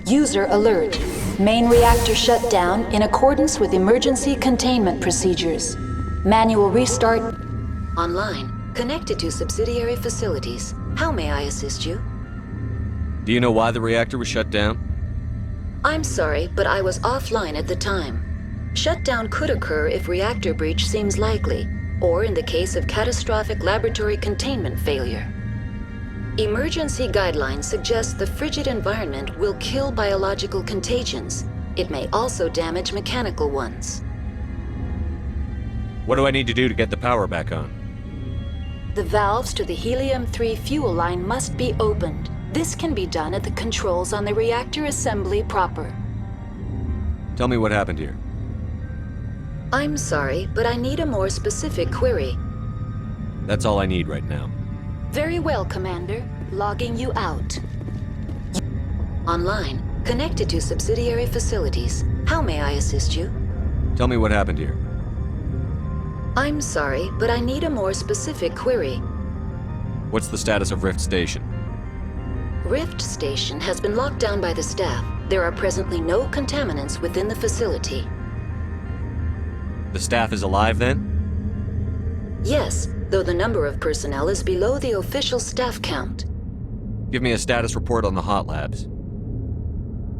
User alert. Main reactor shut down in accordance with emergency containment procedures. Manual restart. Online. Connected to subsidiary facilities. How may I assist you? Do you know why the reactor was shut down? I'm sorry, but I was offline at the time. Shutdown could occur if reactor breach seems likely, or in the case of catastrophic laboratory containment failure. Emergency guidelines suggest the frigid environment will kill biological contagions. It may also damage mechanical ones. What do I need to do to get the power back on? The valves to the helium-3 fuel line must be opened. This can be done at the controls on the reactor assembly proper. Tell me what happened here. I'm sorry, but I need a more specific query. That's all I need right now. Very well, Commander. Logging you out. Online. Connected to subsidiary facilities. How may I assist you? Tell me what happened here. I'm sorry, but I need a more specific query. What's the status of Rift Station? Rift Station has been locked down by the staff. There are presently no contaminants within the facility. The staff is alive then? Yes, though the number of personnel is below the official staff count. Give me a status report on the hot labs.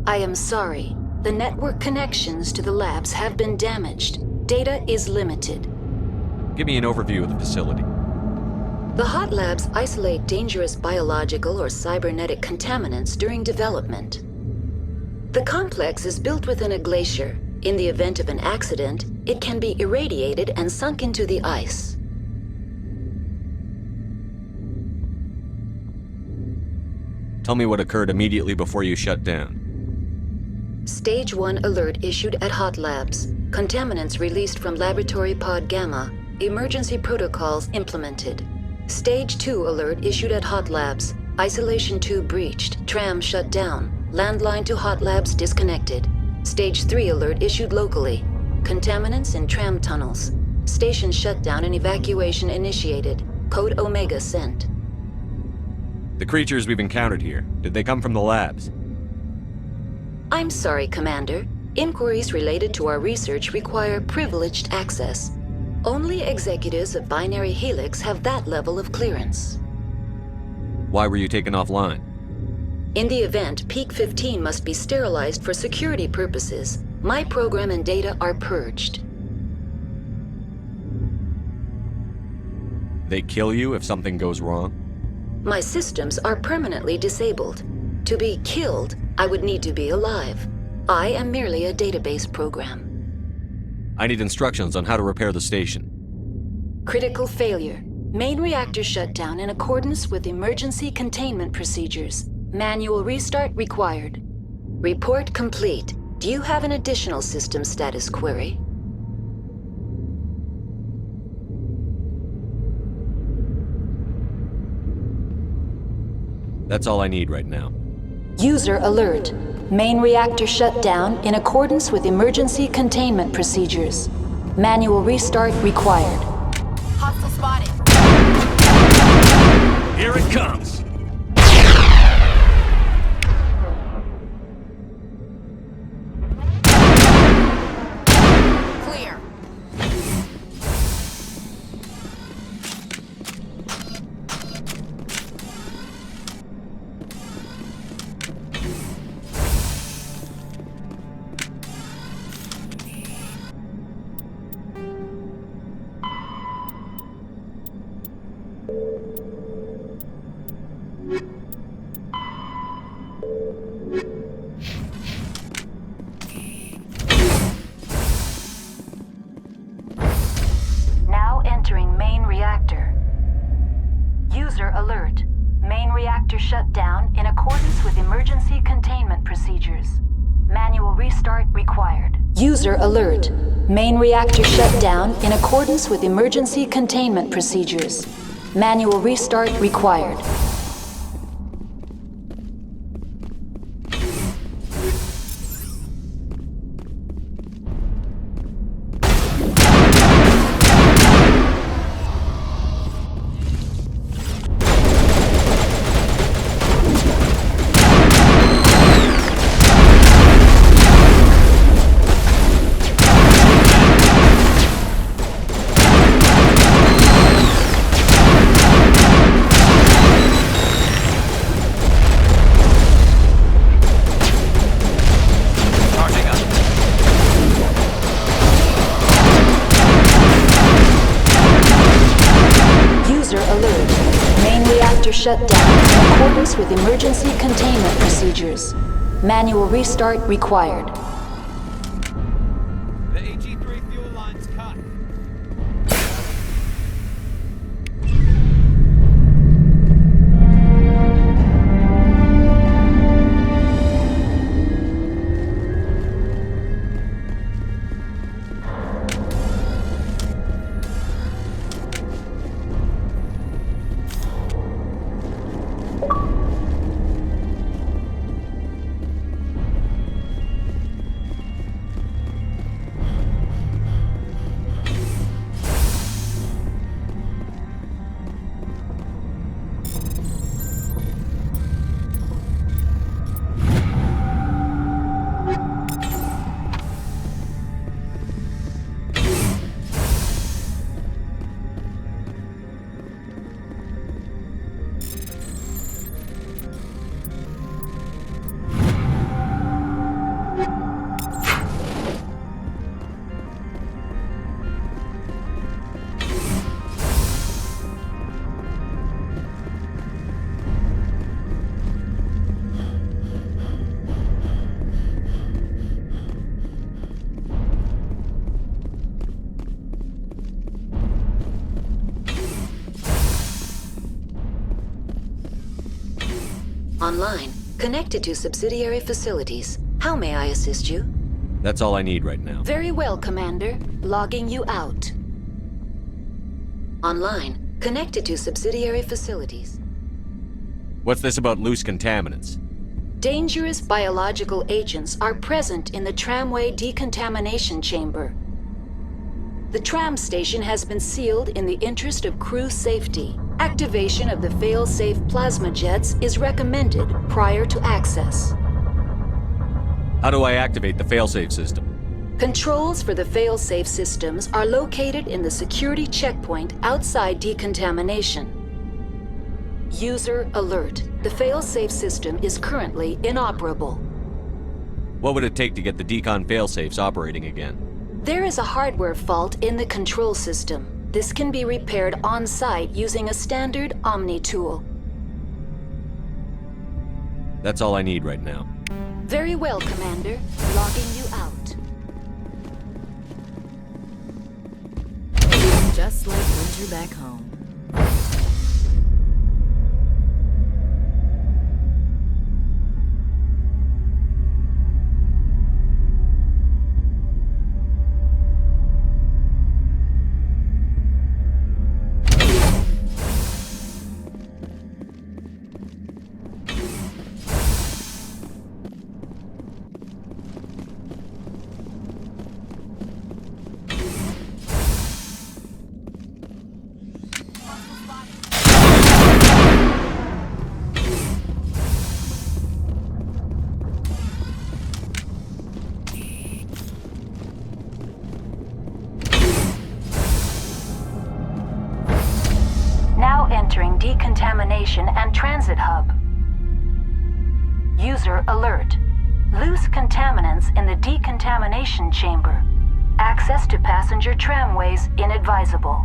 I am sorry. The network connections to the labs have been damaged. Data is limited. Give me an overview of the facility. The hot labs isolate dangerous biological or cybernetic contaminants during development. The complex is built within a glacier. In the event of an accident, it can be irradiated and sunk into the ice. Tell me what occurred immediately before you shut down. Stage 1 alert issued at hot labs. Contaminants released from laboratory pod Gamma. Emergency protocols implemented. Stage 2 alert issued at hot labs. Isolation tube breached. Tram shut down. Landline to hot labs disconnected. Stage 3 alert issued locally. Contaminants in tram tunnels. Station shutdown and evacuation initiated. Code Omega sent. The creatures we've encountered here, did they come from the labs? I'm sorry, Commander. Inquiries related to our research require privileged access. Only executives of Binary Helix have that level of clearance. Why were you taken offline? In the event, Peak 15 must be sterilized for security purposes. My program and data are purged. They kill you if something goes wrong? My systems are permanently disabled. To be killed, I would need to be alive. I am merely a database program. I need instructions on how to repair the station. Critical failure. Main reactor shut down in accordance with emergency containment procedures. Manual restart required. Report complete. Do you have an additional system status query? That's all I need right now. User alert. Main reactor shut down in accordance with emergency containment procedures. Manual restart required. Hostile spotted. Here it comes! Clear. Now entering main reactor. User alert. Main reactor shut down in accordance with emergency containment procedures. Manual restart required. User alert. Main reactor shut down in accordance with emergency containment procedures. Manual restart required. remaster shut down in accordance with emergency containment procedures. Manual restart required. The AG3 fuel line's cut. Online. Connected to subsidiary facilities. How may I assist you? That's all I need right now. Very well, Commander. Logging you out. Online. Connected to subsidiary facilities. What's this about loose contaminants? Dangerous biological agents are present in the tramway decontamination chamber. The tram station has been sealed in the interest of crew safety. Activation of the fail-safe plasma jets is recommended prior to access. How do I activate the failsafe system? Controls for the fail-safe systems are located in the security checkpoint outside decontamination. User alert. The fail-safe system is currently inoperable. What would it take to get the decon failsafes operating again? There is a hardware fault in the control system. This can be repaired on-site using a standard Omni tool. That's all I need right now. Very well, Commander. Logging you out. Just like winter back home. Now entering decontamination and transit hub. User alert. Loose contaminants in the decontamination chamber. Access to passenger tramways inadvisable.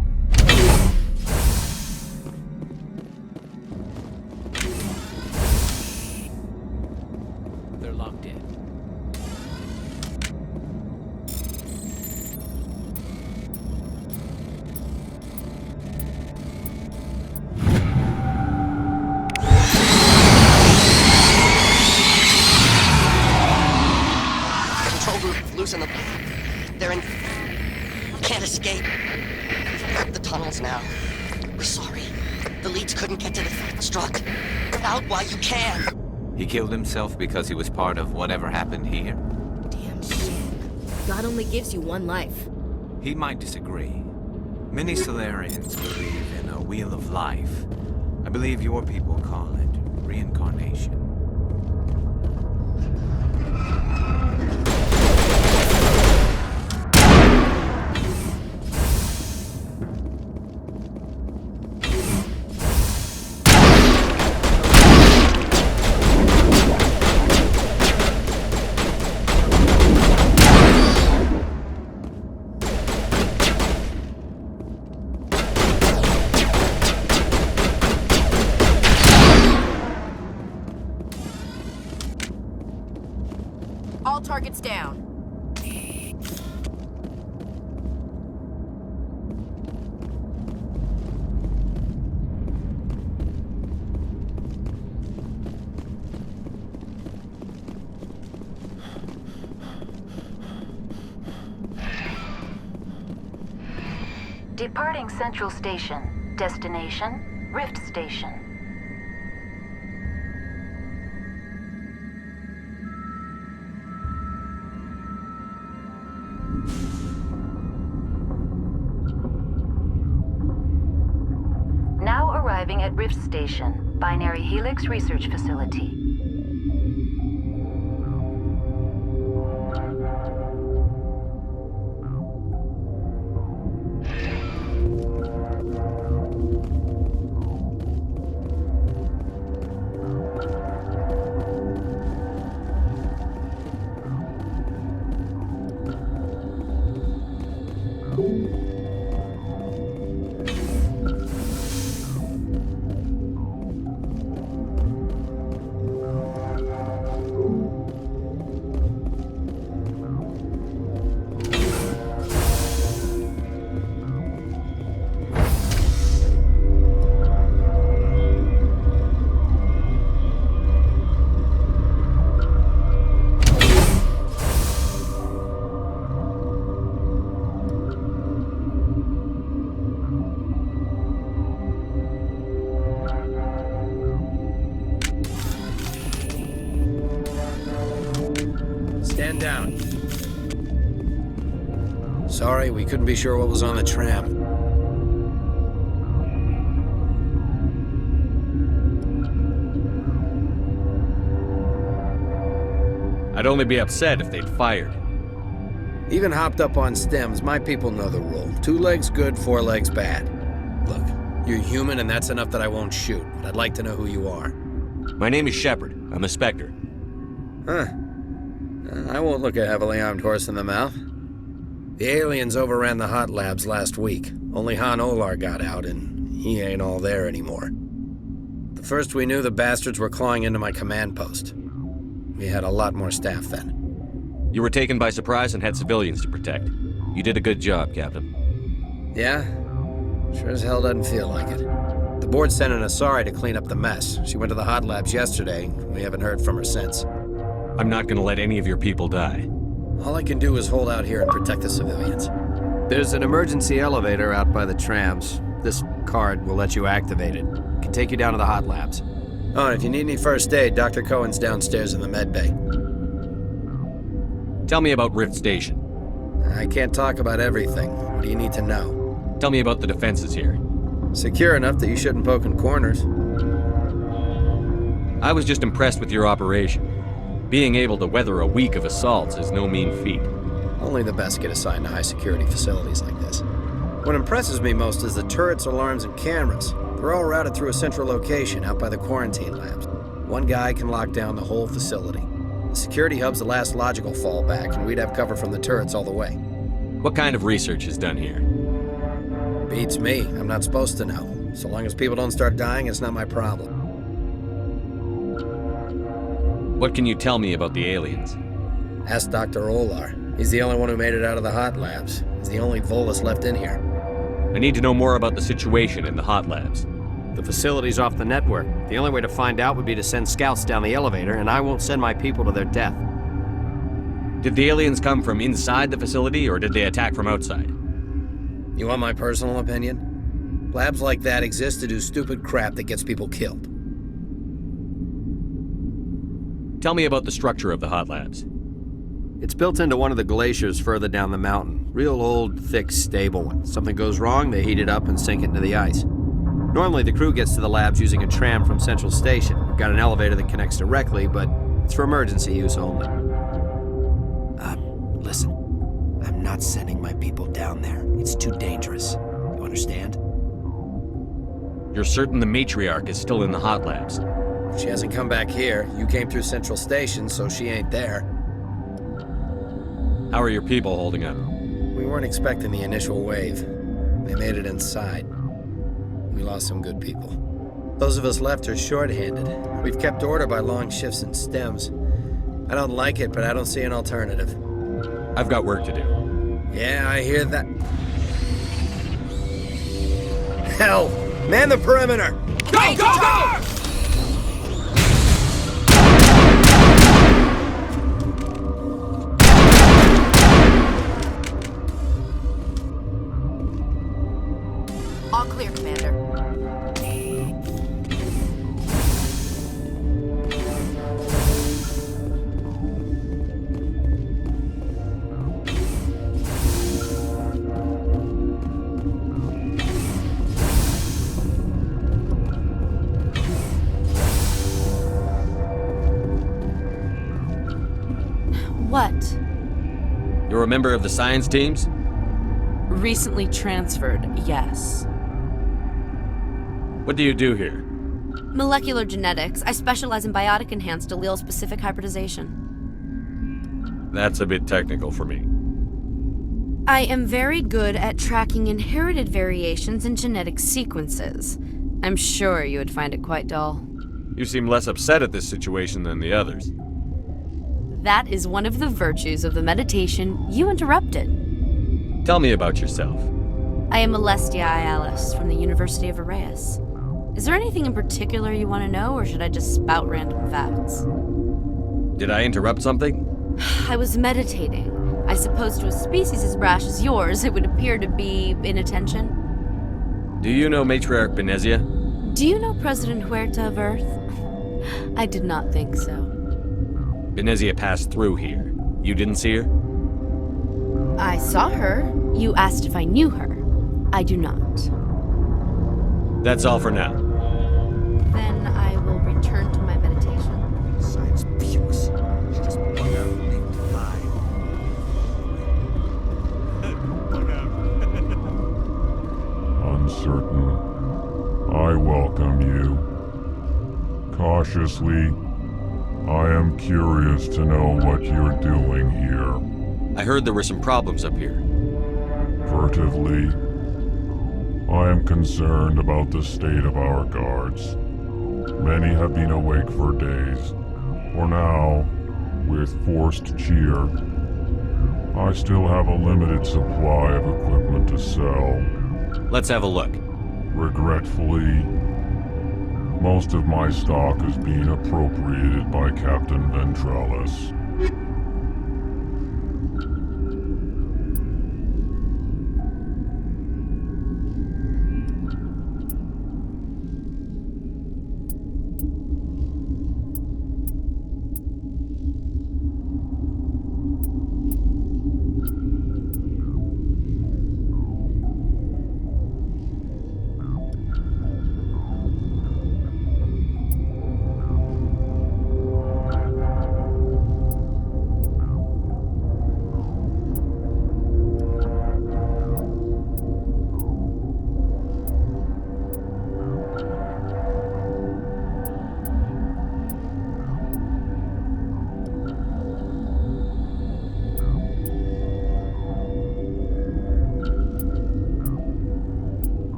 They're locked in. In the... They're in... Can't escape. We've the tunnels now. We're sorry. The leads couldn't get to the struck. Get out while you can. He killed himself because he was part of whatever happened here? Damn shame. God only gives you one life. He might disagree. Many Solarians believe in a wheel of life. I believe your people call it reincarnation. All targets down. Departing Central Station. Destination, Rift Station. Now arriving at Rift Station, Binary Helix Research Facility. Stand down. Sorry, we couldn't be sure what was on the tram. I'd only be upset if they'd fired. Even hopped up on stems, my people know the rule. 2 legs good, 4 legs bad. Look, you're human and that's enough that I won't shoot, but I'd like to know who you are. My name is Shepard. I'm a Spectre. Huh. I won't look a heavily armed horse in the mouth. The aliens overran the hot labs last week. Only Han Olar got out, and he ain't all there anymore. The first we knew, the bastards were clawing into my command post. We had a lot more staff then. You were taken by surprise and had civilians to protect. You did a good job, Captain. Yeah? Sure as hell doesn't feel like it. The board sent an Asari to clean up the mess. She went to the hot labs yesterday. We haven't heard from her since. I'm not gonna let any of your people die. All I can do is hold out here and protect the civilians. There's an emergency elevator out by the trams. This card will let you activate it. It can take you down to the hot labs. Oh, and if you need any first aid, Dr. Cohen's downstairs in the med bay. Tell me about Rift Station. I can't talk about everything. What do you need to know? Tell me about the defenses here. Secure enough that you shouldn't poke in corners. I was just impressed with your operation. Being able to weather a week of assaults is no mean feat. Only the best get assigned to high-security facilities like this. What impresses me most is the turrets, alarms, and cameras. They're all routed through a central location out by the quarantine labs. One guy can lock down the whole facility. The security hub's the last logical fallback, and we'd have cover from the turrets all the way. What kind of research is done here? Beats me. I'm not supposed to know. So long as people don't start dying, it's not my problem. What can you tell me about the aliens? Ask Dr. Olar. He's the only one who made it out of the hot labs. He's the only Volus left in here. I need to know more about the situation in the hot labs. The facility's off the network. The only way to find out would be to send scouts down the elevator, and I won't send my people to their death. Did the aliens come from inside the facility, or did they attack from outside? You want my personal opinion? Labs like that exist to do stupid crap that gets people killed. Tell me about the structure of the hot labs. It's built into one of the glaciers further down the mountain. Real old, thick, stable one. Something goes wrong, they heat it up and sink it into the ice. Normally, the crew gets to the labs using a tram from Central Station. We've got an elevator that connects directly, but it's for emergency use only. Listen. I'm not sending my people down there. It's too dangerous. You understand? You're certain the matriarch is still in the hot labs? She hasn't come back here. You came through Central Station, so she ain't there. How are your people holding up? We weren't expecting the initial wave. They made it inside. We lost some good people. Those of us left are short-handed. We've kept order by long shifts and stems. I don't like it, but I don't see an alternative. I've got work to do. Yeah, I hear that. Hell! Man the perimeter! Go, go, go! All clear, Commander. What? You're a member of the science teams? Recently transferred, yes. What do you do here? Molecular genetics. I specialize in biotic-enhanced allele-specific hybridization. That's a bit technical for me. I am very good at tracking inherited variations in genetic sequences. I'm sure you would find it quite dull. You seem less upset at this situation than the others. That is one of the virtues of the meditation you interrupted. Tell me about yourself. I am Alestia Ialis from the University of Arraeus. Is there anything in particular you want to know, or should I just spout random facts? Did I interrupt something? I was meditating. I suppose to a species as brash as yours, it would appear to be inattention. Do you know Matriarch Benezia? Do you know President Huerta of Earth? I did not think so. Benezia passed through here. You didn't see her? I saw her. You asked if I knew her. I do not. That's all for now. Then I will return to my meditation. Besides pukes, she just bug out and leave to lie. Uncertain. I welcome you. Cautiously, I am curious to know what you're doing here. I heard there were some problems up here. Furtively, I am concerned about the state of our guards. Many have been awake for days. For now, with forced cheer, I still have a limited supply of equipment to sell. Let's have a look. Regretfully, most of my stock is being appropriated by Captain Ventralis.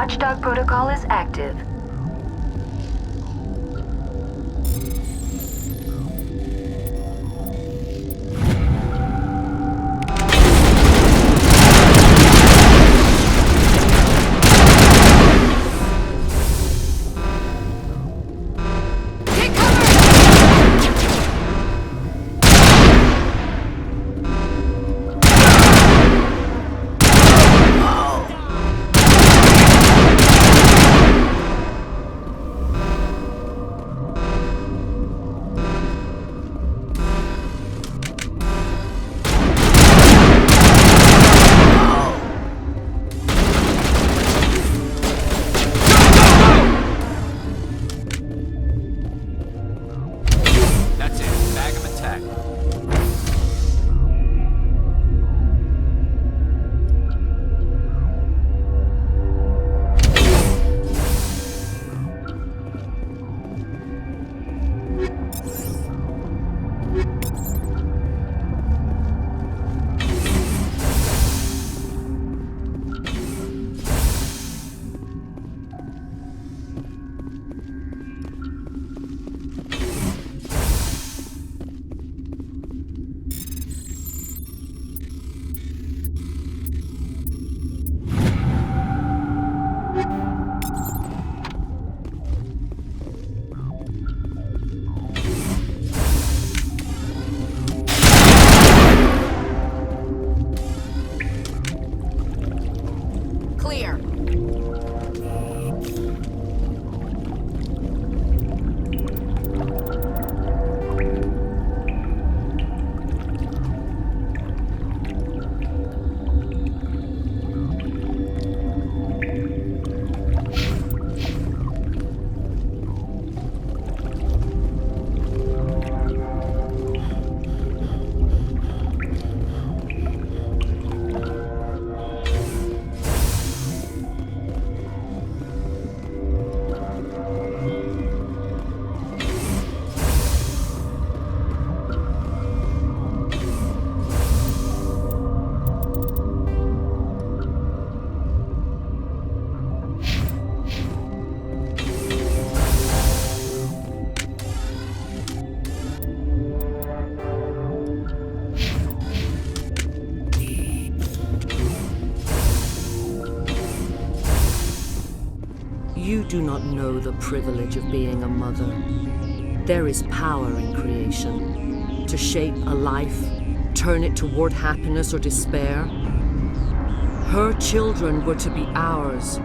Watchdog protocol is active. That's it. Bag 'em attack. Clear. You do not know the privilege of being a mother. There is power in creation. To shape a life, turn it toward happiness or despair. Her children were to be ours,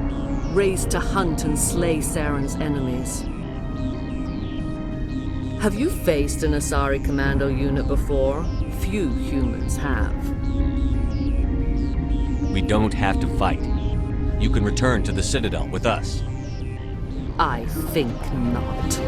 raised to hunt and slay Saren's enemies. Have you faced an Asari commando unit before? Few humans have. We don't have to fight. You can return to the Citadel with us. I think not.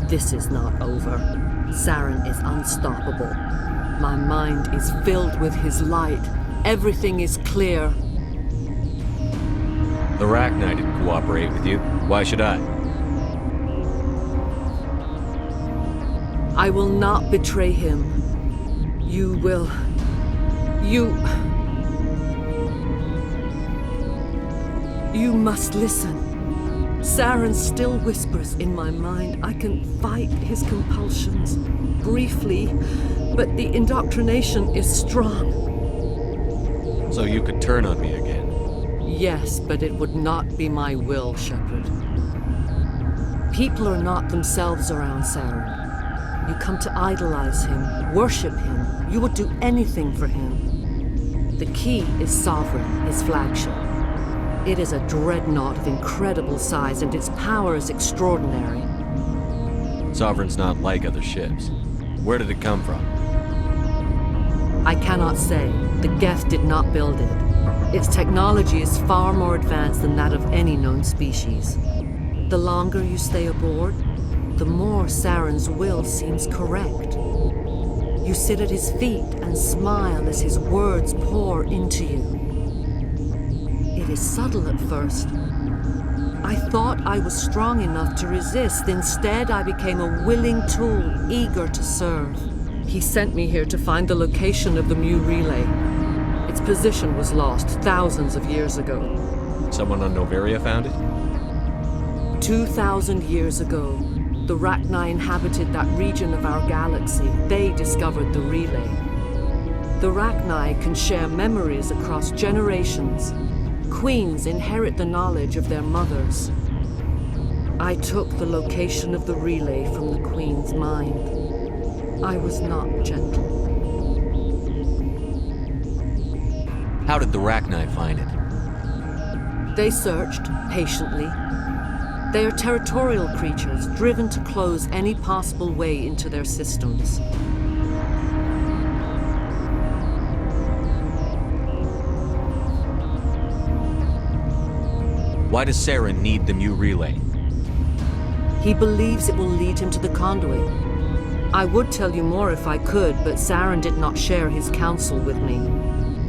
This is not over. Saren is unstoppable. My mind is filled with his light. Everything is clear. The Rachni didn't cooperate with you. Why should I? I will not betray him. You will... You must listen. Saren still whispers in my mind. I can fight his compulsions, briefly, but the indoctrination is strong. So you could turn on me again? Yes, but it would not be my will, Shepard. People are not themselves around Saren. You come to idolize him, worship him. You would do anything for him. The key is Sovereign, his flagship. It is a dreadnought of incredible size, and its power is extraordinary. Sovereign's not like other ships. Where did it come from? I cannot say. The Geth did not build it. Its technology is far more advanced than that of any known species. The longer you stay aboard, the more Saren's will seems correct. You sit at his feet and smile as his words pour into you. It is subtle at first. I thought I was strong enough to resist. Instead, I became a willing tool, eager to serve. He sent me here to find the location of the Mu relay. Its position was lost thousands of years ago. Someone on Noveria found it? 2,000 years ago, the Rachni inhabited that region of our galaxy. They discovered the relay. The Rachni can share memories across generations. Queens inherit the knowledge of their mothers. I took the location of the relay from the Queen's mind. I was not gentle. How did the Rachni find it? They searched, patiently. They are territorial creatures, driven to close any possible way into their systems. Why does Saren need the Mu relay? He believes it will lead him to the conduit. I would tell you more if I could, but Saren did not share his counsel with me.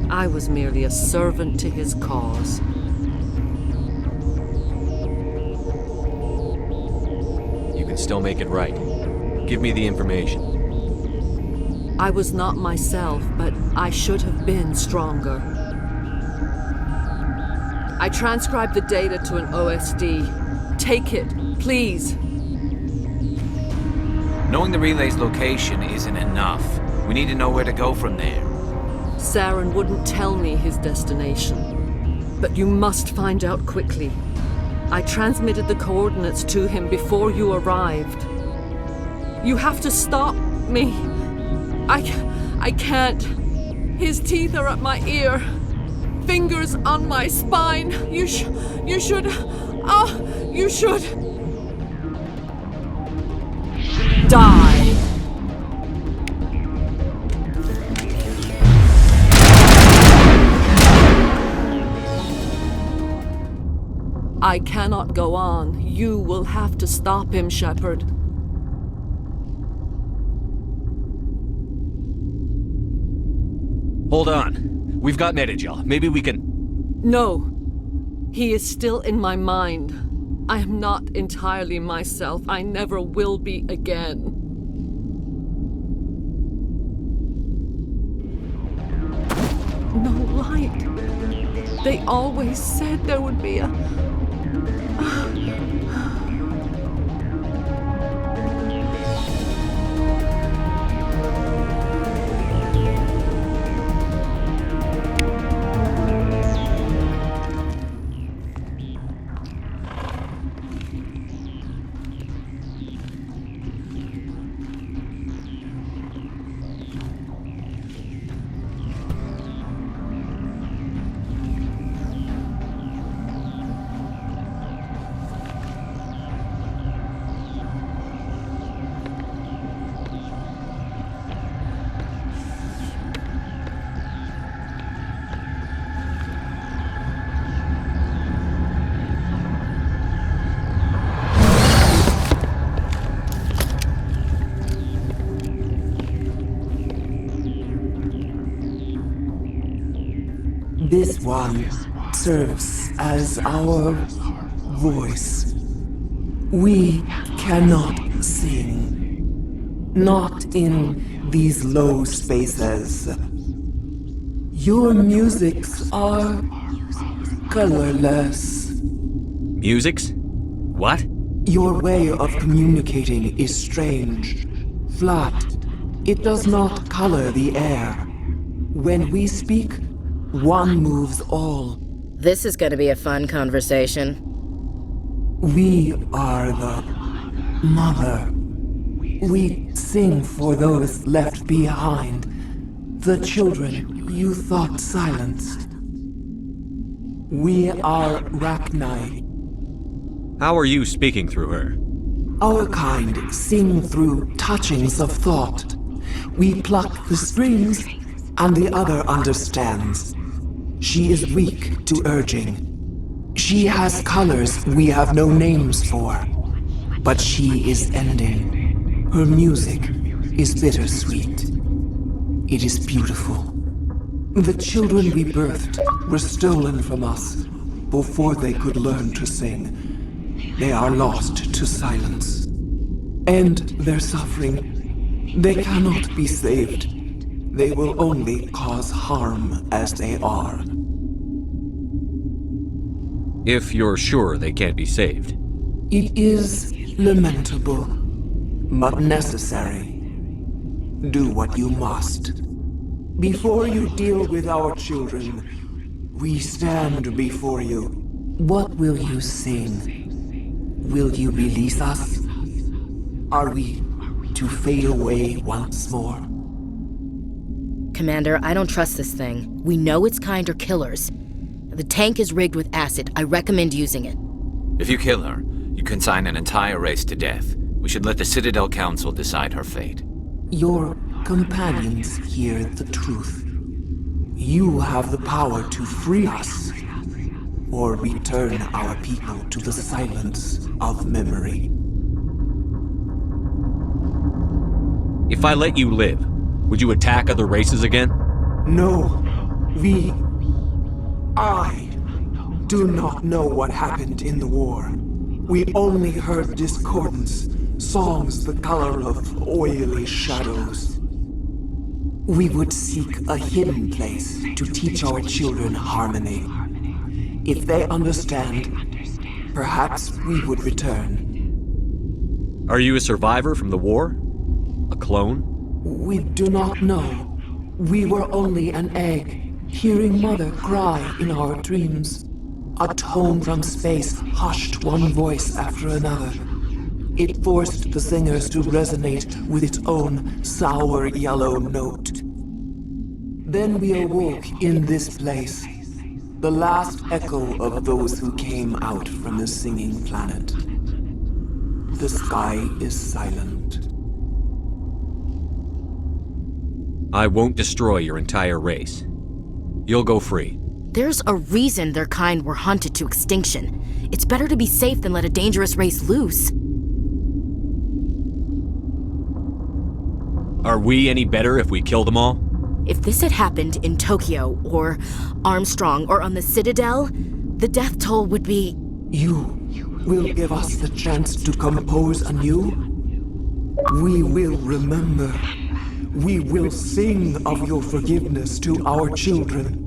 I was merely a servant to his cause. You can still make it right. Give me the information. I was not myself, but I should have been stronger. I transcribed the data to an OSD. Take it, please. Knowing the relay's location isn't enough. We need to know where to go from there. Saren wouldn't tell me his destination. But you must find out quickly. I transmitted the coordinates to him before you arrived. You have to stop me. I can't. His teeth are at my ear. Fingers on my spine. You should. You should. Die. I cannot go on. You will have to stop him, Shepard. Hold on. We've got Metagel. Maybe we can... No. He is still in my mind. I am not entirely myself. I never will be again. No light. They always said there would be a... one serves as our voice. We cannot sing. Not in these low spaces. Your musics are colorless. Musics? What? Your way of communicating is strange, flat. It does not color the air. When we speak, one moves all. This is gonna be a fun conversation. We are the mother. We sing for those left behind, the children you thought silenced. We are Rachni. How are you speaking through her? Our kind sing through touchings of thought. We pluck the strings, and the other understands. She is weak to urging. She has colors we have no names for. But she is ending. Her music is bittersweet. It is beautiful. The children we birthed were stolen from us before they could learn to sing. They are lost to silence. End their suffering. They cannot be saved. They will only cause harm as they are. If you're sure they can't be saved. It is lamentable, but necessary. Do what you must. Before you deal with our children, we stand before you. What will you sing? Will you release us? Are we to fade away once more? Commander, I don't trust this thing. We know its kind are killers. The tank is rigged with acid. I recommend using it. If you kill her, you consign an entire race to death. We should let the Citadel Council decide her fate. Your companions hear the truth. You have the power to free us, or return our people to the silence of memory. If I let you live, would you attack other races again? No, I do not know what happened in the war. We only heard discordance, songs the color of oily shadows. We would seek a hidden place to teach our children harmony. If they understand, perhaps we would return. Are you a survivor from the war? A clone? We do not know. We were only an egg, hearing Mother cry in our dreams. A tone from space hushed one voice after another. It forced the singers to resonate with its own sour yellow note. Then we awoke in this place, the last echo of those who came out from the singing planet. The sky is silent. I won't destroy your entire race. You'll go free. There's a reason their kind were hunted to extinction. It's better to be safe than let a dangerous race loose. Are we any better if we kill them all? If this had happened in Tokyo, or Armstrong, or on the Citadel, the death toll would be... You will give us the chance to compose anew? We will remember. We will sing of your forgiveness to our children.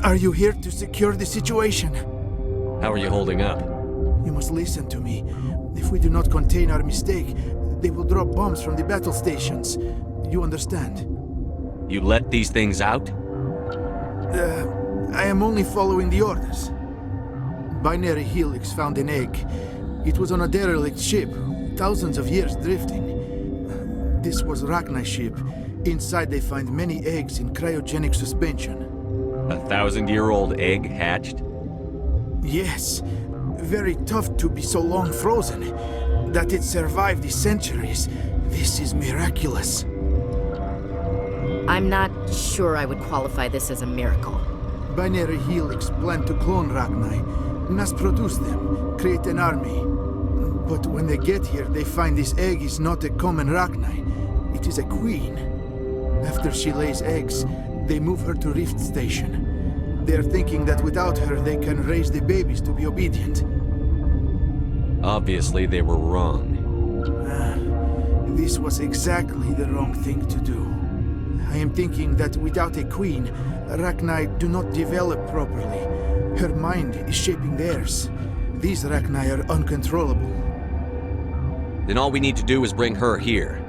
Are you here to secure the situation? How are you holding up? You must listen to me. If we do not contain our mistake, they will drop bombs from the battle stations. You understand? You let these things out? I am only following the orders. Binary Helix found an egg. It was on a derelict ship, thousands of years drifting. This was Rachni's ship. Inside they find many eggs in cryogenic suspension. 1,000-year-old egg hatched? Yes. Very tough to be so long frozen. That it survived the centuries. This is miraculous. I'm not sure I would qualify this as a miracle. Binary Helix planned to clone Rachni, mass-produce them, create an army. But when they get here, they find this egg is not a common Rachni. It is a queen. After she lays eggs, they move her to Rift Station. They're thinking that without her, they can raise the babies to be obedient. Obviously, they were wrong. This was exactly the wrong thing to do. I am thinking that without a queen, Rachni do not develop properly. Her mind is shaping theirs. These Rachni are uncontrollable. Then all we need to do is bring her here.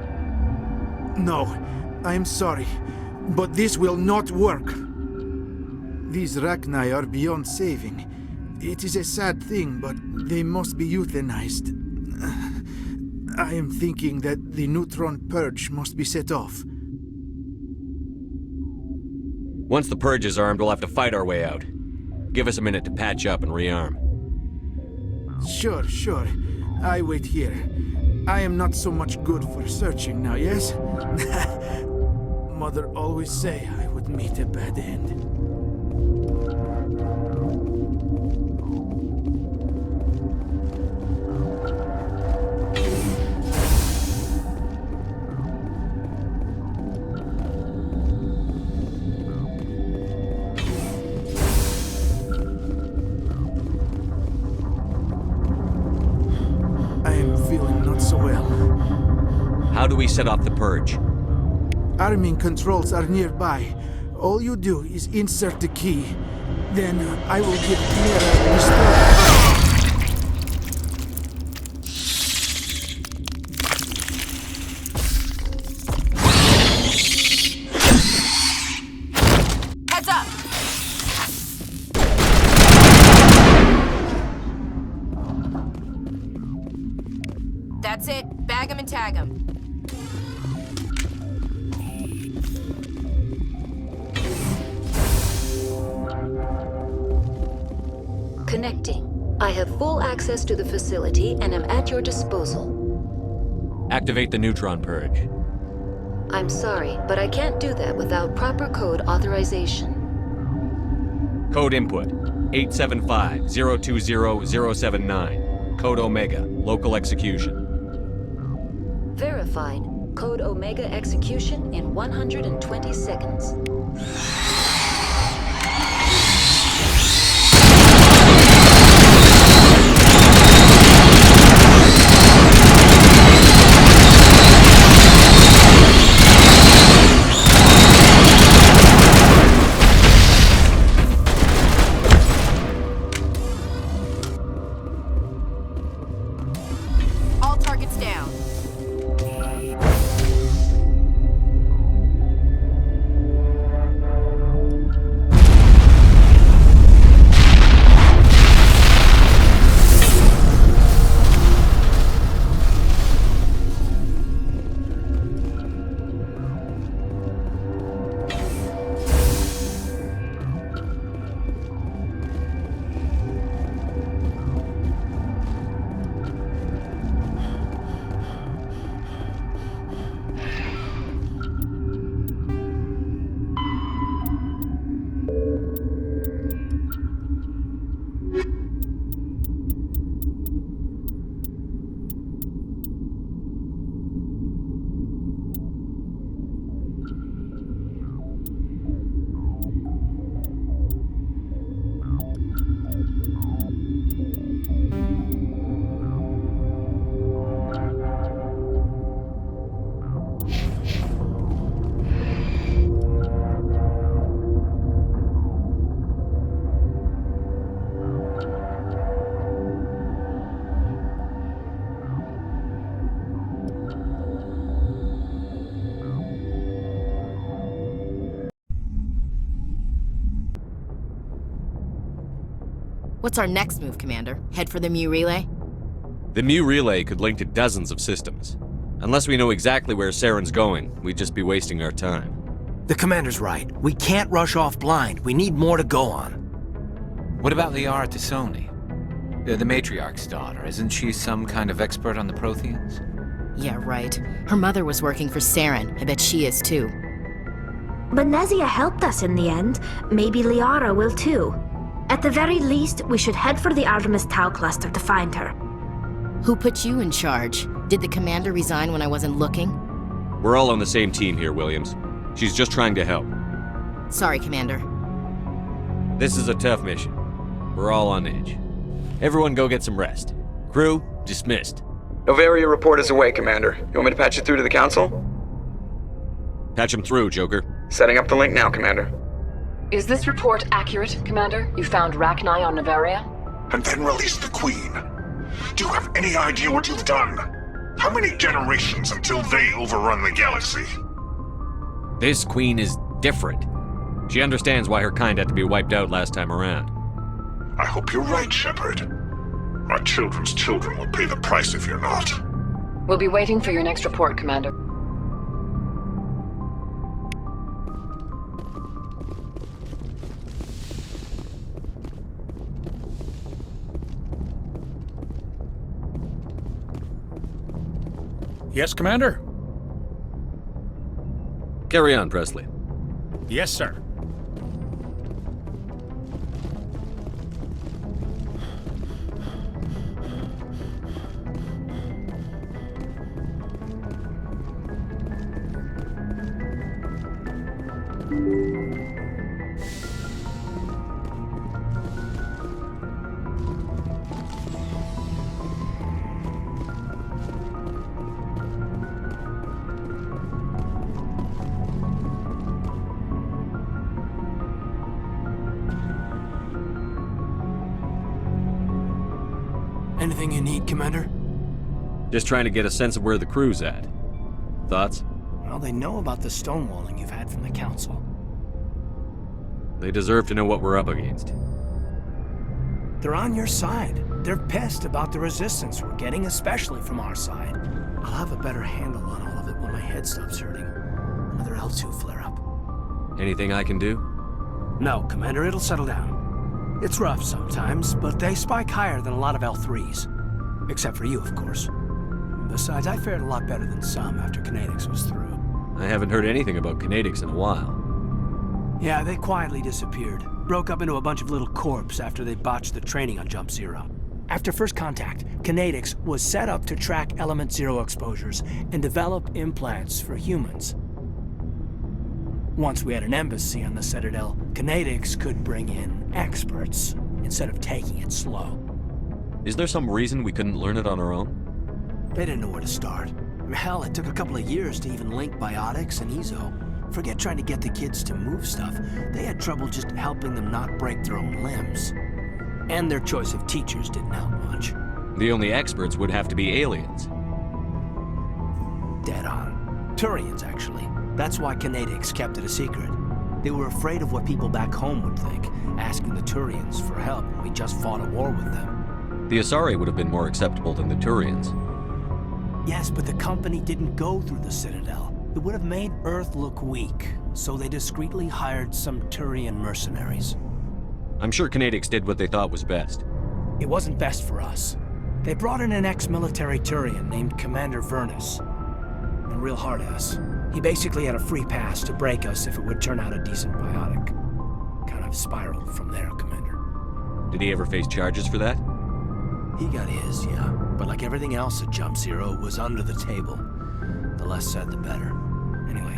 No, I am sorry, but this will not work. These Rachni are beyond saving. It is a sad thing, but they must be euthanized. I am thinking that the neutron purge must be set off. Once the purge is armed, we'll have to fight our way out. Give us a minute to patch up and rearm. Sure. I wait here. I am not so much good for searching now, yes? Mother always say I would meet a bad end. How do we set off the purge? Arming controls are nearby. All you do is insert the key. Then I will give Mira restore. That's it. Bag him and tag him. Connecting. I have full access to the facility and am at your disposal. Activate the neutron purge. I'm sorry, but I can't do that without proper code authorization. Code input 875-020-079. Code Omega. Local execution. Verified. Code Omega execution in 120 seconds. All targets down. What's our next move, Commander? Head for the Mu relay? The Mu relay could link to dozens of systems. Unless we know exactly where Saren's going, we'd just be wasting our time. The Commander's right. We can't rush off blind. We need more to go on. What about Liara Tassoni? The matriarch's daughter. Isn't she some kind of expert on the Protheans? Yeah, right. Her mother was working for Saren. I bet she is too. But Nezia helped us in the end. Maybe Liara will too. At the very least, we should head for the Artemis Tau cluster to find her. Who put you in charge? Did the Commander resign when I wasn't looking? We're all on the same team here, Williams. She's just trying to help. Sorry, Commander. This is a tough mission. We're all on edge. Everyone go get some rest. Crew, dismissed. Novaria report is away, Commander. You want me to patch it through to the Council? Patch him through, Joker. Setting up the link now, Commander. Is this report accurate, Commander? You found Rachni on Novaria? And then released the Queen. Do you have any idea what you've done? How many generations until they overrun the galaxy? This Queen is different. She understands why her kind had to be wiped out last time around. I hope you're right, Shepard. Our children's children will pay the price if you're not. We'll be waiting for your next report, Commander. Yes, Commander? Carry on, Presley. Yes, sir. Anything you need, Commander? Just trying to get a sense of where the crew's at. Thoughts? Well, they know about the stonewalling you've had from the Council. They deserve to know what we're up against. They're on your side. They're pissed about the resistance we're getting, especially from our side. I'll have a better handle on all of it when my head stops hurting. Another L2 flare-up. Anything I can do? No, Commander, it'll settle down. It's rough sometimes, but they spike higher than a lot of L3s. Except for you, of course. Besides, I fared a lot better than some after Kinetics was through. I haven't heard anything about Kinetics in a while. Yeah, they quietly disappeared. Broke up into a bunch of little corps after they botched the training on Jump Zero. After first contact, Kinetics was set up to track Element Zero exposures and develop implants for humans. Once we had an embassy on the Citadel, Kinetics could bring in experts instead of taking it slow. Is there some reason we couldn't learn it on our own? They didn't know where to start. Hell, it took a couple of years to even link biotics and Ezo. Forget trying to get the kids to move stuff. They had trouble just helping them not break their own limbs. And their choice of teachers didn't help much. The only experts would have to be aliens. Dead on. Turians, actually. That's why Kinetics kept it a secret. They were afraid of what people back home would think, asking the Turians for help when we just fought a war with them. The Asari would have been more acceptable than the Turians. Yes, but the company didn't go through the Citadel. It would have made Earth look weak, so they discreetly hired some Turian mercenaries. I'm sure Kinetics did what they thought was best. It wasn't best for us. They brought in an ex-military Turian named Commander Vernus. A real hard-ass. He basically had a free pass to break us if it would turn out a decent biotic. Kind of spiraled from there, Commander. Did he ever face charges for that? He got his, yeah. But like everything else at Jump Zero, it was under the table. The less said, the better. Anyway,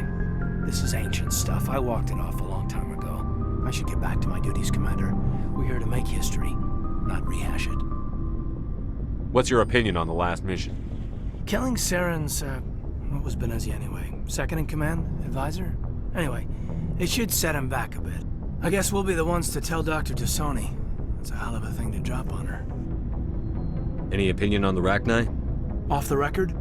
this is ancient stuff. I walked it off a long time ago. I should get back to my duties, Commander. We're here to make history, not rehash it. What's your opinion on the last mission? Killing Saren's, what was Benezia anyway? Second in command? Advisor? Anyway, it should set him back a bit. I guess we'll be the ones to tell Dr. Tassoni. That's a hell of a thing to drop on her. Any opinion on the Rachni? Off the record?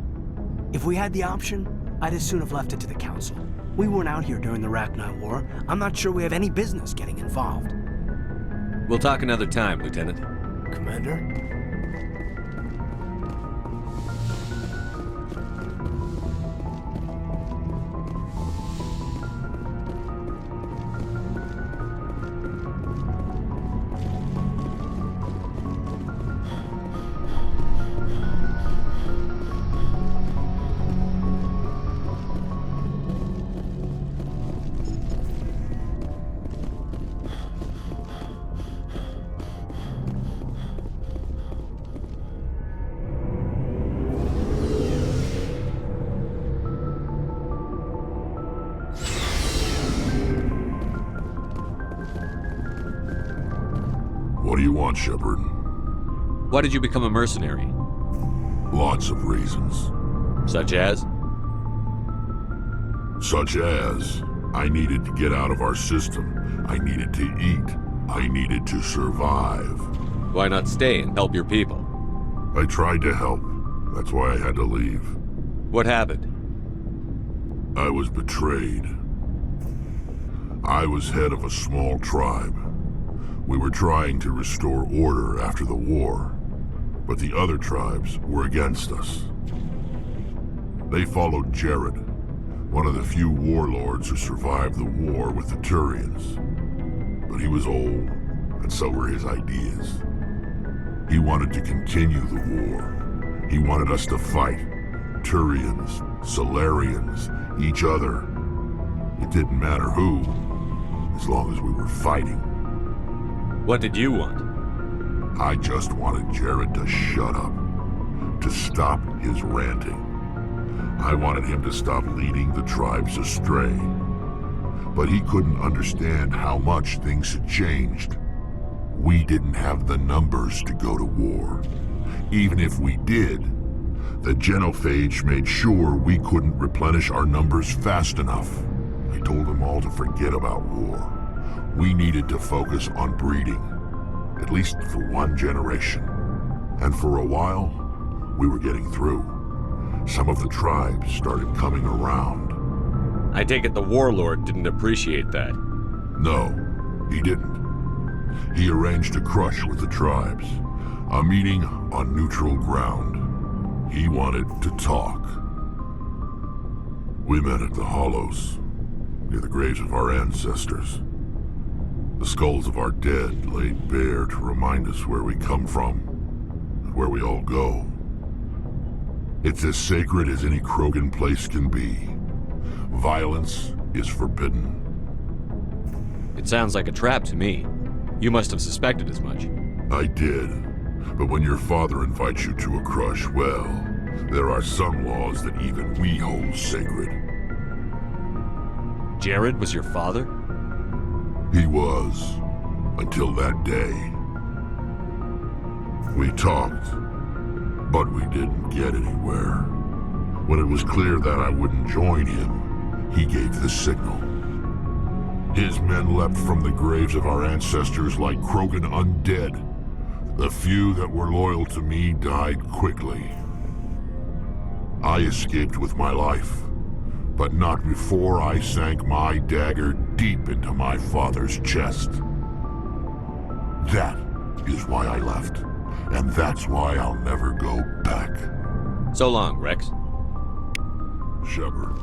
If we had the option, I'd as soon have left it to the Council. We weren't out here during the Rachni War. I'm not sure we have any business getting involved. We'll talk another time, Lieutenant. Commander? What do you want, Shepard? Why did you become a mercenary? Lots of reasons. Such as? Such as, I needed to get out of our system. I needed to eat. I needed to survive. Why not stay and help your people? I tried to help. That's why I had to leave. What happened? I was betrayed. I was head of a small tribe. We were trying to restore order after the war, but the other tribes were against us. They followed Jared, one of the few warlords who survived the war with the Turians. But he was old, and so were his ideas. He wanted to continue the war. He wanted us to fight. Turians, Solarians, each other. It didn't matter who, as long as we were fighting. What did you want? I just wanted Jared to shut up, to stop his ranting. I wanted him to stop leading the tribes astray. But he couldn't understand how much things had changed. We didn't have the numbers to go to war. Even if we did, the genophage made sure we couldn't replenish our numbers fast enough. I told them all to forget about war. We needed to focus on breeding, at least for one generation. And for a while, we were getting through. Some of the tribes started coming around. I take it the warlord didn't appreciate that. No, he didn't. He arranged a crush with the tribes, a meeting on neutral ground. He wanted to talk. We met at the Hollows, near the graves of our ancestors. The skulls of our dead laid bare to remind us where we come from and where we all go. It's as sacred as any Krogan place can be. Violence is forbidden. It sounds like a trap to me. You must have suspected as much. I did. But when your father invites you to a crush, well, there are some laws that even we hold sacred. Jared was your father? He was, until that day. We talked, but we didn't get anywhere. When it was clear that I wouldn't join him, he gave the signal. His men leapt from the graves of our ancestors like Krogan undead. The few that were loyal to me died quickly. I escaped with my life, but not before I sank my dagger deep into my father's chest. That is why I left, and that's why I'll never go back. So long, Rex. Shepard.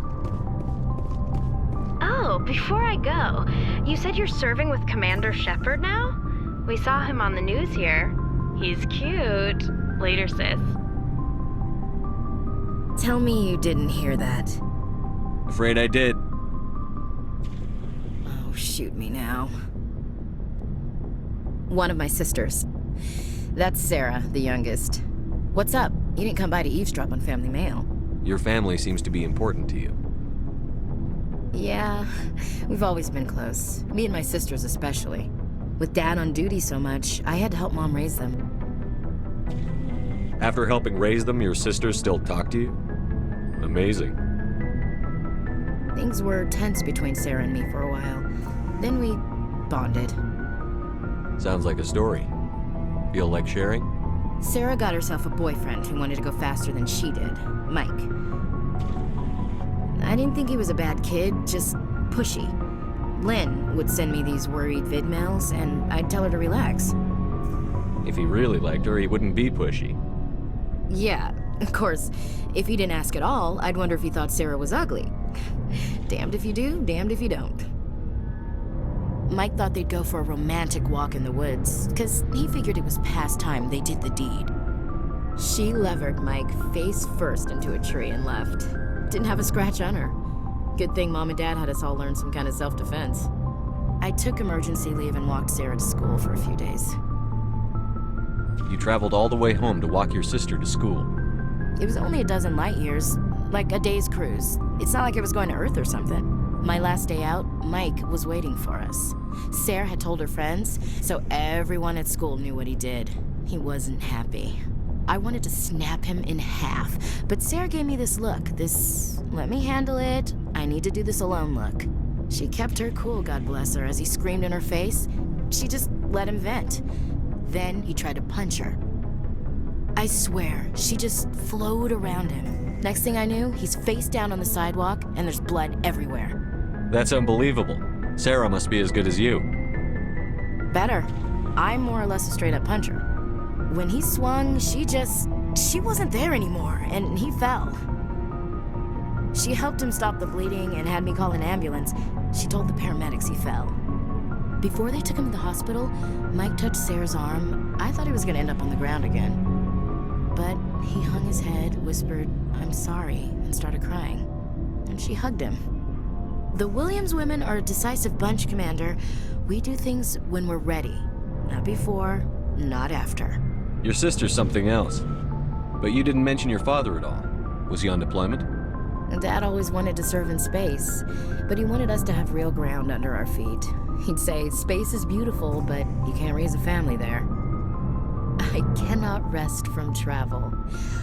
Oh, before I go, you said you're serving with Commander Shepard now? We saw him on the news here. He's cute. Later, sis. Tell me you didn't hear that. Afraid I did. Oh, shoot me now. One of my sisters. That's Sarah, the youngest. What's up? You didn't come by to eavesdrop on family mail. Your family seems to be important to you. Yeah, we've always been close. Me and my sisters especially. With Dad on duty so much, I had to help Mom raise them. After helping raise them, your sisters still talk to you? Amazing. Things were tense between Sarah and me for a while. Then we bonded. Sounds like a story. Feel like sharing? Sarah got herself a boyfriend who wanted to go faster than she did, Mike. I didn't think he was a bad kid, just pushy. Lynn would send me these worried vid mails, and I'd tell her to relax. If he really liked her, he wouldn't be pushy. Yeah, of course, if he didn't ask at all, I'd wonder if he thought Sarah was ugly. Damned if you do, damned if you don't. Mike thought they'd go for a romantic walk in the woods, because he figured it was past time they did the deed. She levered Mike face first into a tree and left. Didn't have a scratch on her. Good thing Mom and Dad had us all learn some kind of self-defense. I took emergency leave and walked Sarah to school for a few days. You traveled all the way home to walk your sister to school. It was only a dozen light years, like a day's cruise. It's not like I was going to Earth or something. My last day out, Mike was waiting for us. Sarah had told her friends, so everyone at school knew what he did. He wasn't happy. I wanted to snap him in half, but Sarah gave me this look, this let me handle it, I need to do this alone look. She kept her cool, God bless her, as he screamed in her face. She just let him vent. Then he tried to punch her. I swear, she just flowed around him. Next thing I knew, he's face down on the sidewalk, and there's blood everywhere. That's unbelievable. Sarah must be as good as you. Better. I'm more or less a straight-up puncher. When he swung, she wasn't there anymore, and he fell. She helped him stop the bleeding and had me call an ambulance. She told the paramedics he fell. Before they took him to the hospital, Mike touched Sarah's arm. I thought he was gonna end up on the ground again. But he hung his head, whispered, "I'm sorry," and started crying. And she hugged him. The Williams women are a decisive bunch, Commander. We do things when we're ready. Not before, not after. Your sister's something else. But you didn't mention your father at all. Was he on deployment? Dad always wanted to serve in space, but he wanted us to have real ground under our feet. He'd say, space is beautiful, but you can't raise a family there. I cannot rest from travel.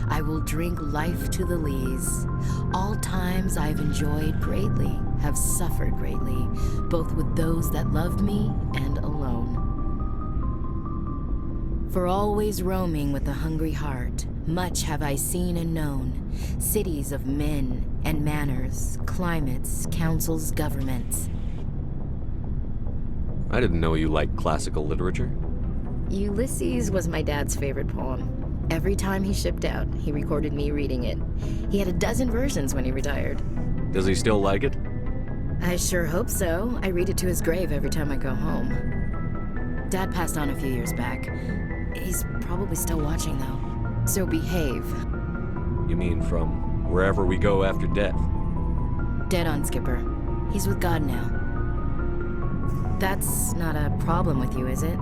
I will drink life to the lees. All times I've enjoyed greatly, have suffered greatly, both with those that loved me and alone. For always roaming with a hungry heart, much have I seen and known, cities of men and manners, climates, councils, governments. I didn't know you liked classical literature. Ulysses was my dad's favorite poem. Every time he shipped out, he recorded me reading it. He had a dozen versions when he retired. Does he still like it? I sure hope so. I read it to his grave every time I go home. Dad passed on a few years back. He's probably still watching, though. So behave. You mean from wherever we go after death? Dead on, Skipper. He's with God now. That's not a problem with you, is it?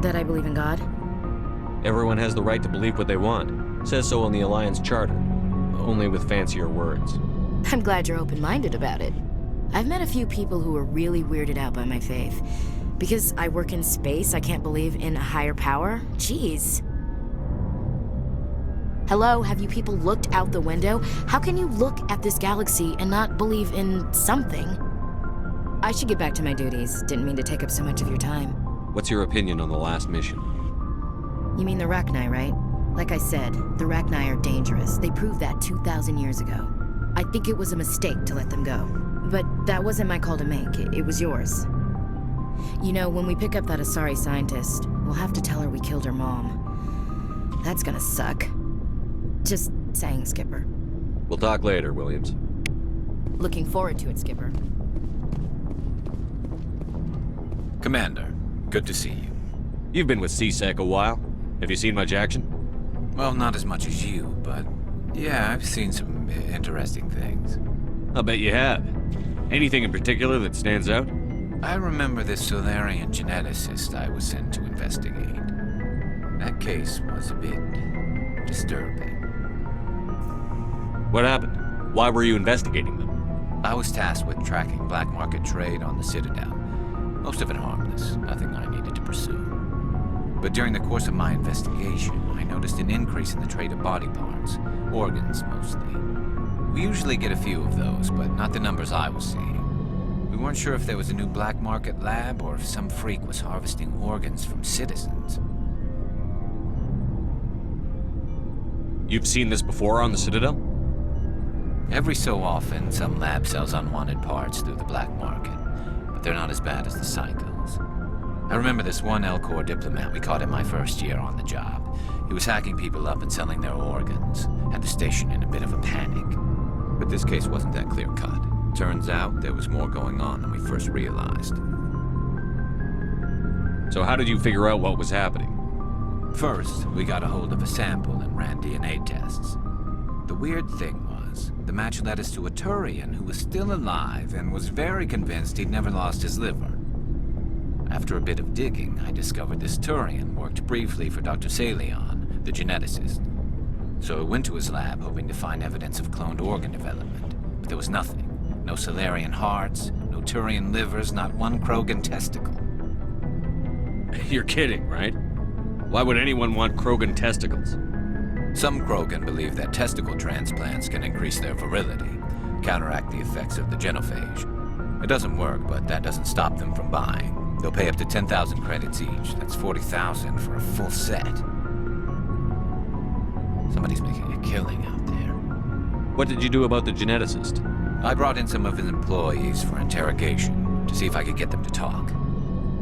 That I believe in God? Everyone has the right to believe what they want. Says so on the Alliance Charter. Only with fancier words. I'm glad you're open-minded about it. I've met a few people who are really weirded out by my faith. Because I work in space, I can't believe in a higher power? Jeez. Hello, have you people looked out the window? How can you look at this galaxy and not believe in something? I should get back to my duties. Didn't mean to take up so much of your time. What's your opinion on the last mission? You mean the Rachni, right? Like I said, the Rachni are dangerous. They proved that 2,000 years ago. I think it was a mistake to let them go. But that wasn't my call to make. It was yours. You know, when we pick up that Asari scientist, we'll have to tell her we killed her mom. That's gonna suck. Just saying, Skipper. We'll talk later, Williams. Looking forward to it, Skipper. Commander, good to see you. You've been with CSEC a while. Have you seen much action? Well, not as much as you, but yeah, I've seen some interesting things. I'll bet you have. Anything in particular that stands out? I remember this Solarian geneticist I was sent to investigate. That case was a bit disturbing. What happened? Why were you investigating them? I was tasked with tracking black market trade on the Citadel. Most of it harmless, nothing I needed to pursue. But during the course of my investigation, I noticed an increase in the trade of body parts, organs mostly. We usually get a few of those, but not the numbers I was seeing. We weren't sure if there was a new black market lab or if some freak was harvesting organs from citizens. You've seen this before on the Citadel? Every so often, some lab sells unwanted parts through the black market. they're not as bad as the psychos. I remember this one L-Corps diplomat we caught in my first year on the job. He was hacking people up and selling their organs. Had the station in a bit of a panic. But this case wasn't that clear-cut. Turns out there was more going on than we first realized. So how did you figure out what was happening? First, we got a hold of a sample and ran DNA tests. The weird thing was, the match led us to a Turian who was still alive and was very convinced he'd never lost his liver. After a bit of digging, I discovered this Turian worked briefly for Dr. Salion, the geneticist. So I went to his lab hoping to find evidence of cloned organ development. But there was nothing. No Salarian hearts, no Turian livers, not one Krogan testicle. You're kidding, right? Why would anyone want Krogan testicles? Some Krogan believe that testicle transplants can increase their virility, counteract the effects of the genophage. It doesn't work, but that doesn't stop them from buying. They'll pay up to 10,000 credits each. That's 40,000 for a full set. Somebody's making a killing out there. What did you do about the geneticist? I brought in some of his employees for interrogation, to see if I could get them to talk.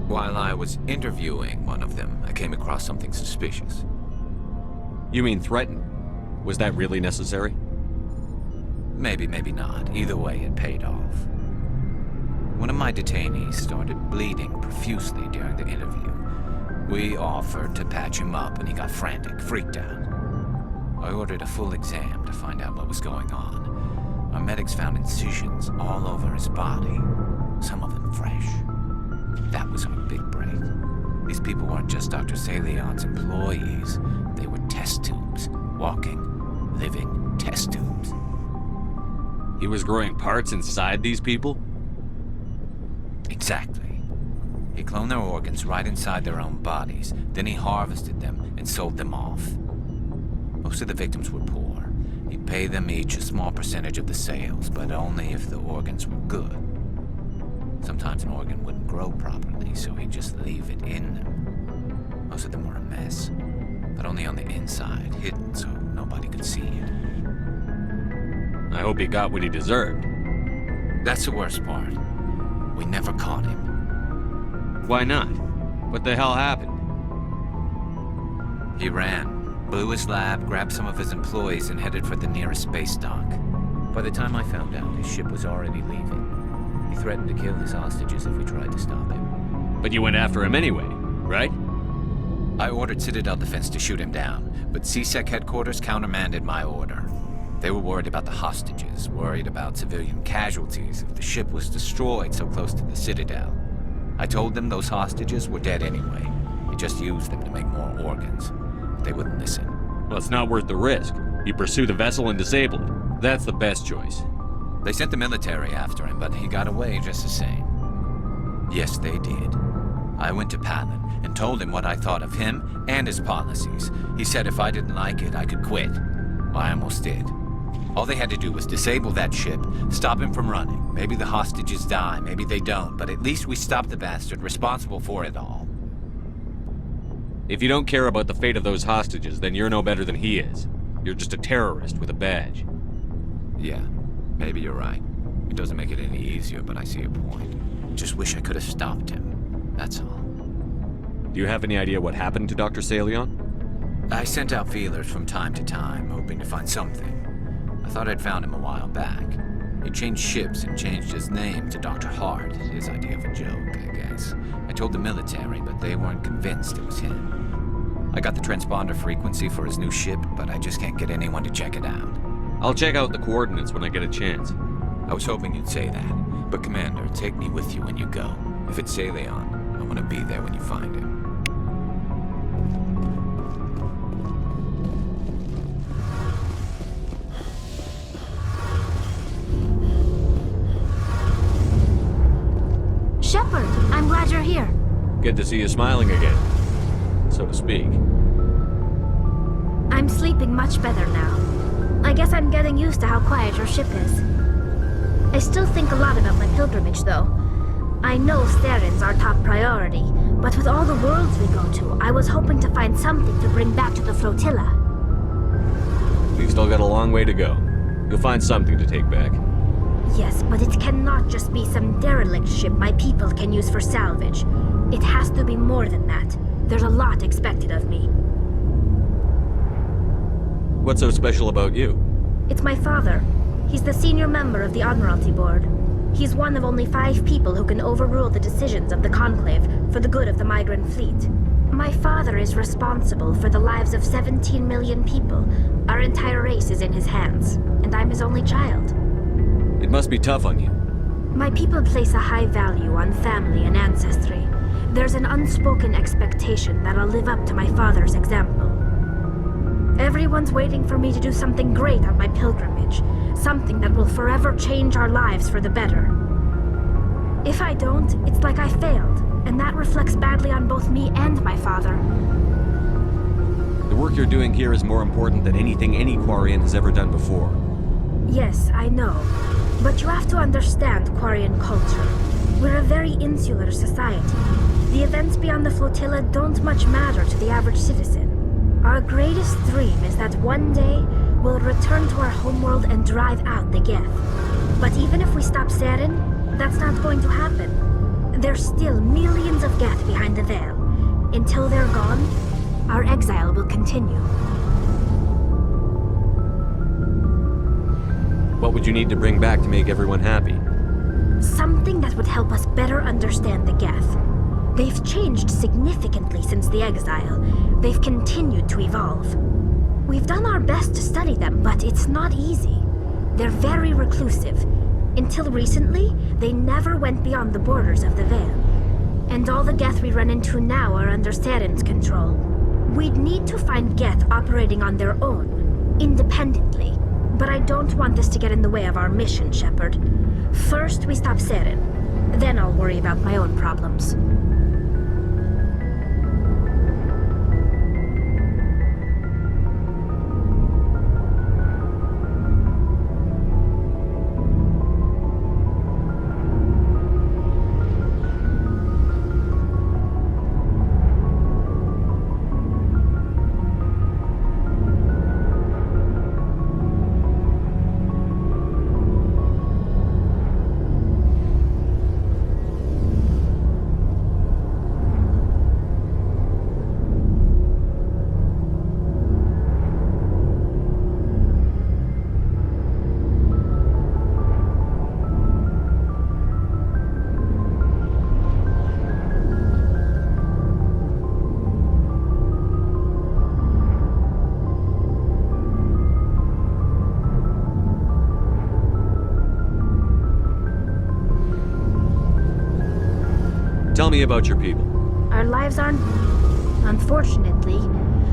While I was interviewing one of them, I came across something suspicious. You mean threaten? Was that really necessary? Maybe, maybe not. Either way, it paid off. One of my detainees started bleeding profusely during the interview. We offered to patch him up, and he got frantic, freaked out. I ordered a full exam to find out what was going on. Our medics found incisions all over his body, some of them fresh. That was our big break. These people weren't just Dr. Salion's employees. They were test tubes. Walking, living test tubes. He was growing parts inside these people? Exactly. He cloned their organs right inside their own bodies. Then he harvested them and sold them off. Most of the victims were poor. He'd pay them each a small percentage of the sales, but only if the organs were good. Sometimes an organ wouldn't grow properly, so he'd just leave it in them. Most of them were a mess, but only on the inside, hidden so nobody could see it. I hope he got what he deserved. That's the worst part. We never caught him. Why not? What the hell happened? He ran, blew his lab, grabbed some of his employees, and headed for the nearest space dock. By the time I found out, his ship was already leaving. He threatened to kill his hostages if we tried to stop him. But you went after him anyway, right? I ordered Citadel Defense to shoot him down, but CSEC headquarters countermanded my order. They were worried about the hostages, worried about civilian casualties if the ship was destroyed so close to the Citadel. I told them those hostages were dead anyway. We just used them to make more organs. But they wouldn't listen. Well, it's not worth the risk. You pursue the vessel and disable it. That's the best choice. They sent the military after him, but he got away just the same. Yes, they did. I went to Palin and told him what I thought of him and his policies. He said if I didn't like it, I could quit. Well, I almost did. All they had to do was disable that ship, stop him from running. Maybe the hostages die, maybe they don't, but at least we stopped the bastard responsible for it all. If you don't care about the fate of those hostages, then you're no better than he is. You're just a terrorist with a badge. Yeah, maybe you're right. It doesn't make it any easier, but I see your point. Just wish I could have stopped him. That's all. Do you have any idea what happened to Dr. Salion? I sent out feelers from time to time, hoping to find something. I thought I'd found him a while back. He changed ships and changed his name to Dr. Hart, his idea of a joke, I guess. I told the military, but they weren't convinced it was him. I got the transponder frequency for his new ship, but I just can't get anyone to check it out. I'll check out the coordinates when I get a chance. I was hoping you'd say that, but Commander, take me with you when you go. If it's Salion, I want to be there when you find him. Shepard, I'm glad you're here. Good to see you smiling again, so to speak. I'm sleeping much better now. I guess I'm getting used to how quiet your ship is. I still think a lot about my pilgrimage, though. I know Starin's our top priority, but with all the worlds we go to, I was hoping to find something to bring back to the flotilla. We've still got a long way to go. You'll find something to take back. Yes, but it cannot just be some derelict ship my people can use for salvage. It has to be more than that. There's a lot expected of me. What's so special about you? It's my father. He's the senior member of the Admiralty Board. He's one of only 5 people who can overrule the decisions of the Conclave for the good of the migrant fleet. My father is responsible for the lives of 17 million people. Our entire race is in his hands, and I'm his only child. It must be tough on you. My people place a high value on family and ancestry. There's an unspoken expectation that I'll live up to my father's example. Everyone's waiting for me to do something great on my pilgrimage, something that will forever change our lives for the better. If I don't, it's like I failed, and that reflects badly on both me and my father. The work you're doing here is more important than anything any Quarian has ever done before. Yes, I know. But you have to understand Quarian culture. We're a very insular society. The events beyond the flotilla don't much matter to the average citizen. Our greatest dream is that one day we'll return to our homeworld and drive out the Geth. But even if we stop Saren, that's not going to happen. There's still millions of Geth behind the veil. Until they're gone, our exile will continue. What would you need to bring back to make everyone happy? Something that would help us better understand the Geth. They've changed significantly since the exile. They've continued to evolve. We've done our best to study them, but it's not easy. They're very reclusive. Until recently, they never went beyond the borders of the Veil. And all the Geth we run into now are under Saren's control. We'd need to find Geth operating on their own, independently. But I don't want this to get in the way of our mission, Shepard. First, we stop Saren. Then I'll worry about my own problems. Tell me about your people. Our lives aren't... Unfortunately,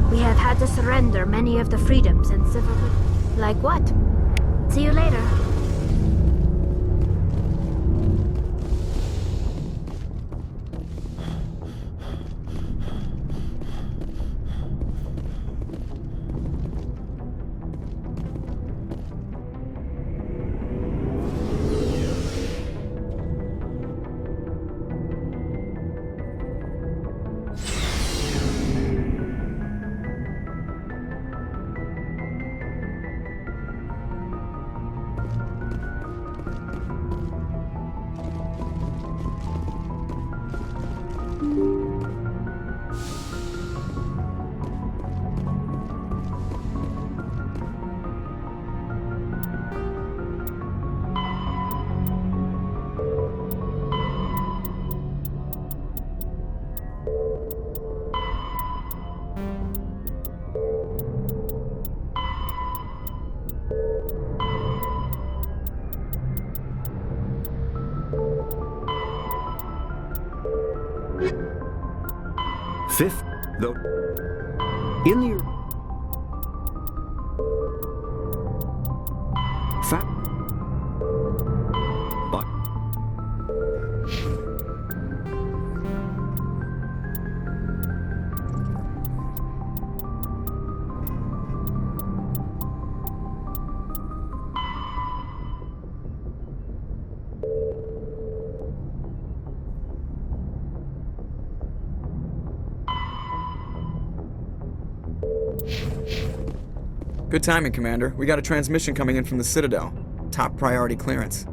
we have had to surrender many of the freedoms and civil... Like what? See you later. Fifth, though, in the fact, but Good timing, Commander. We got a transmission coming in from the Citadel. Top priority clearance.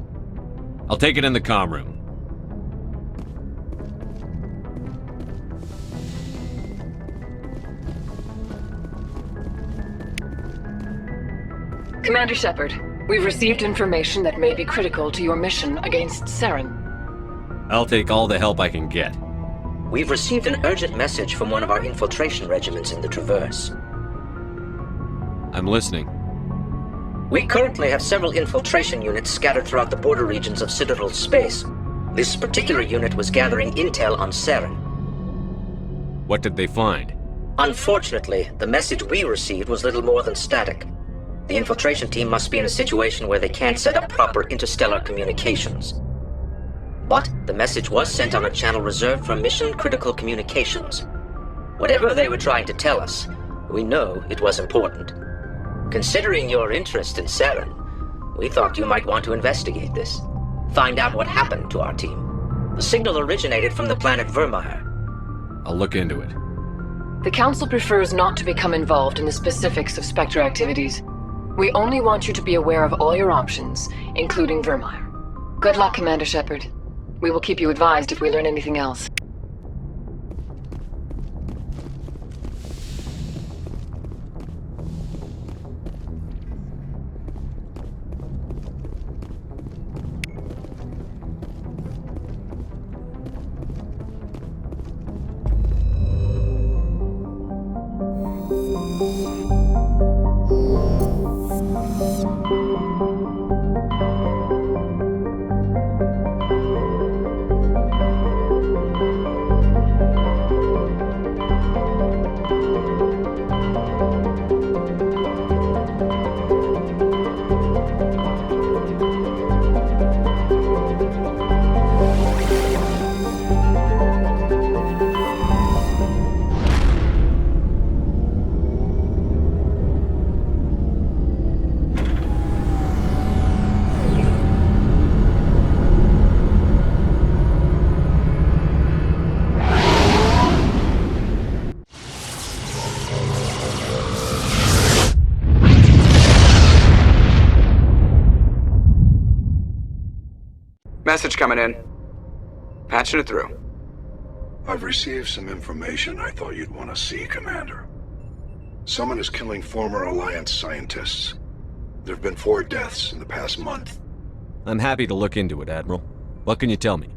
I'll take it in the comm room. Commander Shepard, we've received information that may be critical to your mission against Saren. I'll take all the help I can get. We've received an urgent message from one of our infiltration regiments in the Traverse. I'm listening. We currently have several infiltration units scattered throughout the border regions of Citadel space. This particular unit was gathering intel on Saren. What did they find? Unfortunately, the message we received was little more than static. The infiltration team must be in a situation where they can't set up proper interstellar communications. But the message was sent on a channel reserved for mission-critical communications. Whatever they were trying to tell us, we know it was important. Considering your interest in Saren, we thought you might want to investigate this. Find out what happened to our team. The signal originated from the planet Vermeer. I'll look into it. The Council prefers not to become involved in the specifics of Spectre activities. We only want you to be aware of all your options, including Vermeer. Good luck, Commander Shepard. We will keep you advised if we learn anything else. Message coming in. Patching it through. I've received some information I thought you'd want to see, Commander. Someone is killing former Alliance scientists. There have been 4 deaths in the past month. I'm happy to look into it, Admiral. What can you tell me?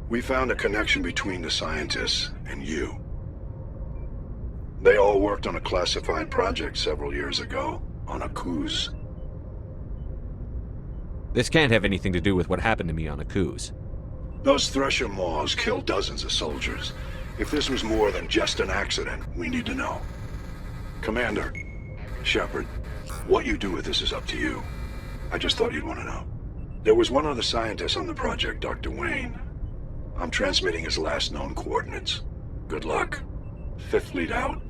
We found a connection between the scientists and you. They all worked on a classified project several years ago, on Akuz. This can't have anything to do with what happened to me on Akuz. Those Thresher Maws killed dozens of soldiers. If this was more than just an accident, we need to know. Commander, Shepard, what you do with this is up to you. I just thought you'd want to know. There was one other scientist on the project, Dr. Wayne. I'm transmitting his last known coordinates. Good luck. 5th Fleet out.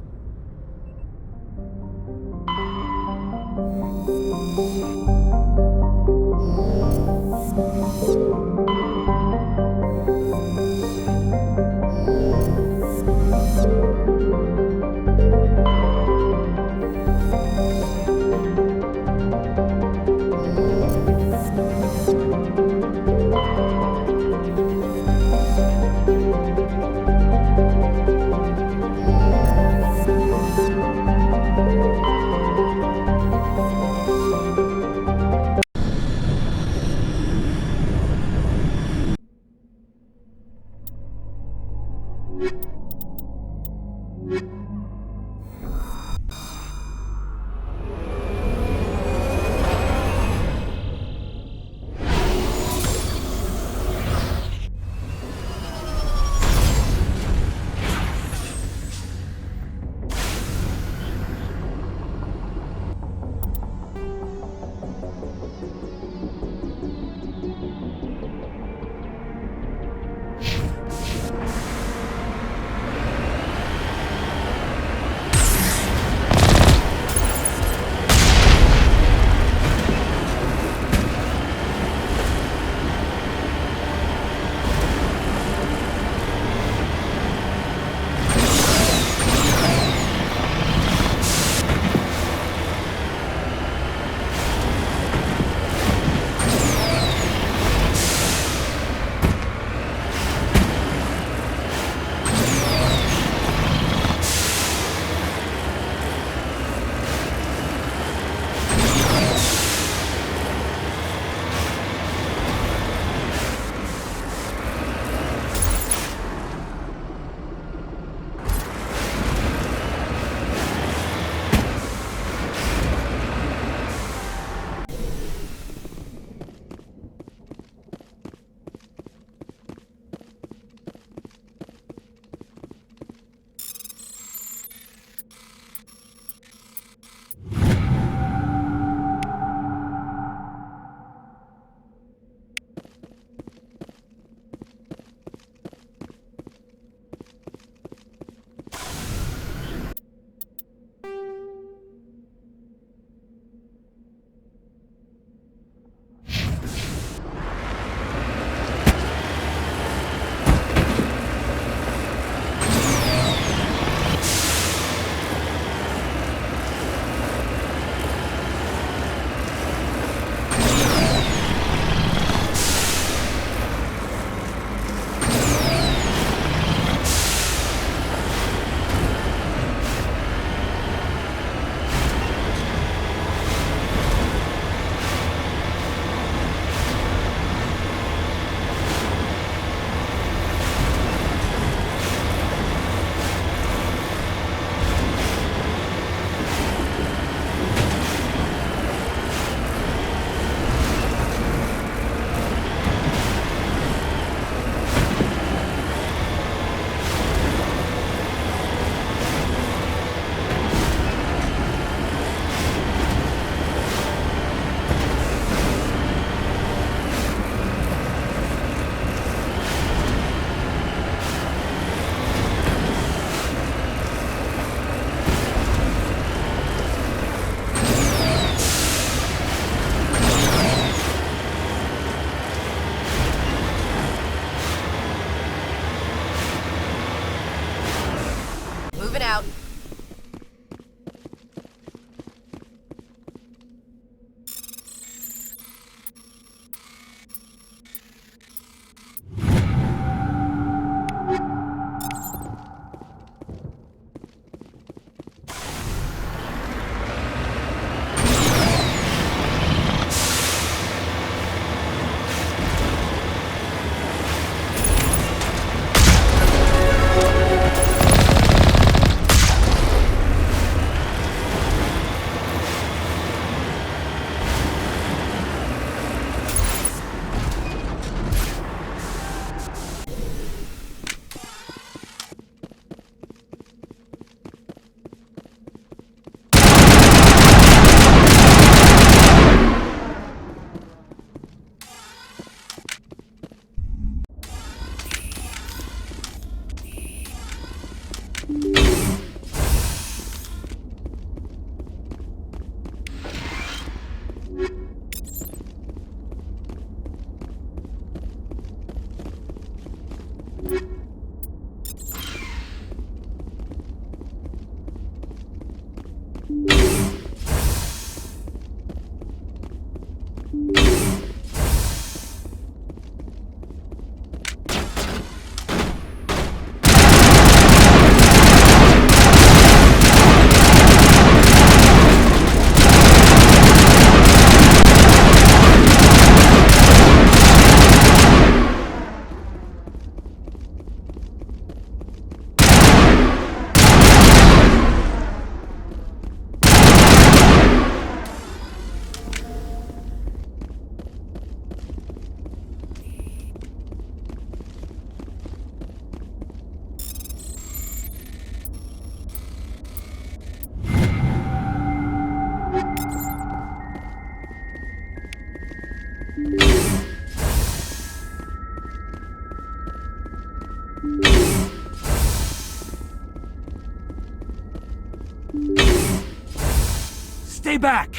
Stay back!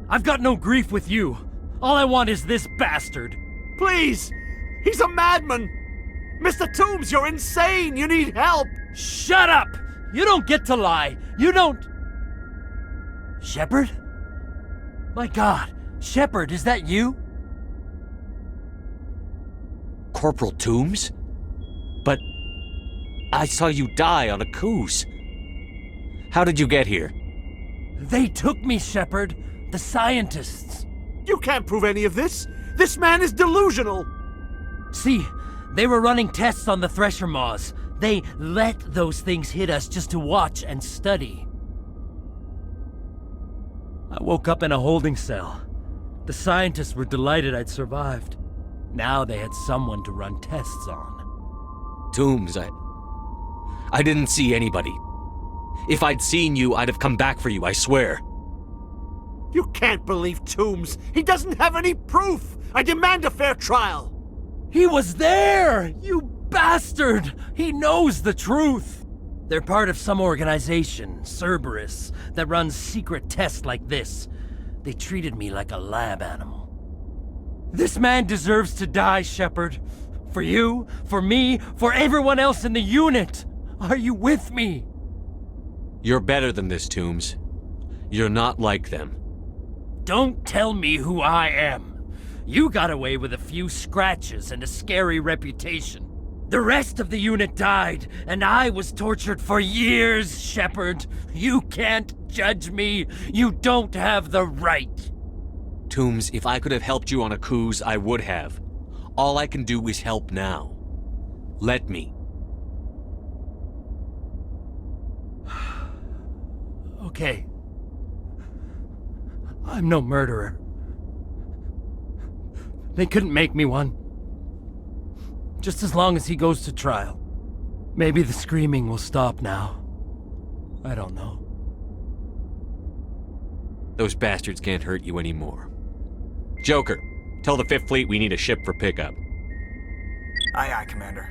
I've got no grief with you. All I want is this bastard. Please! He's a madman! Mr. Toombs, you're insane! You need help! Shut up! You don't get to lie. You don't... Shepard? My God, Shepard, is that you? Corporal Toombs? But I saw you die on a Coos. How did you get here? They took me, Shepard. The scientists. You can't prove any of this. This man is delusional. See, they were running tests on the Thresher Maws. They let those things hit us just to watch and study. I woke up in a holding cell. The scientists were delighted I'd survived. Now they had someone to run tests on. Toombs, I didn't see anybody. If I'd seen you, I'd have come back for you, I swear. You can't believe Toombs. He doesn't have any proof. I demand a fair trial. He was there! You bastard! He knows the truth! They're part of some organization, Cerberus, that runs secret tests like this. They treated me like a lab animal. This man deserves to die, Shepard. For you, for me, for everyone else in the unit. Are you with me? You're better than this, Toombs. You're not like them. Don't tell me who I am. You got away with a few scratches and a scary reputation. The rest of the unit died, and I was tortured for years, Shepard. You can't judge me. You don't have the right. Toombs, if I could have helped you on a Coos, I would have. All I can do is help now. Let me. Okay. I'm no murderer. They couldn't make me one. Just as long as he goes to trial. Maybe the screaming will stop now. I don't know. Those bastards can't hurt you anymore. Joker, tell the 5th Fleet we need a ship for pickup. Aye, aye, Commander.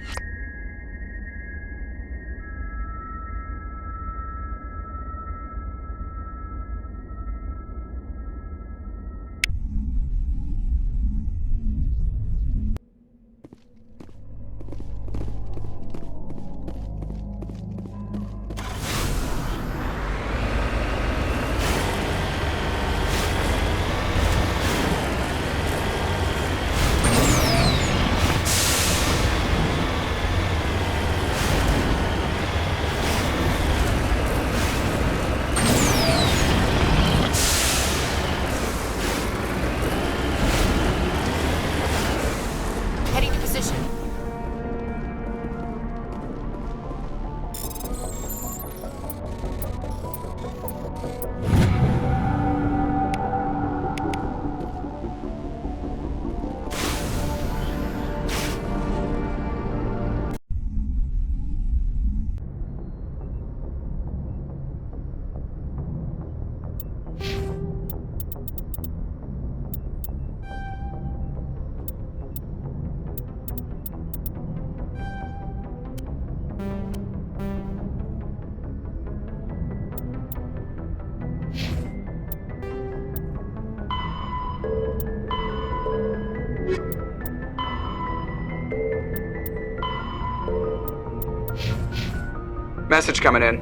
Message coming in.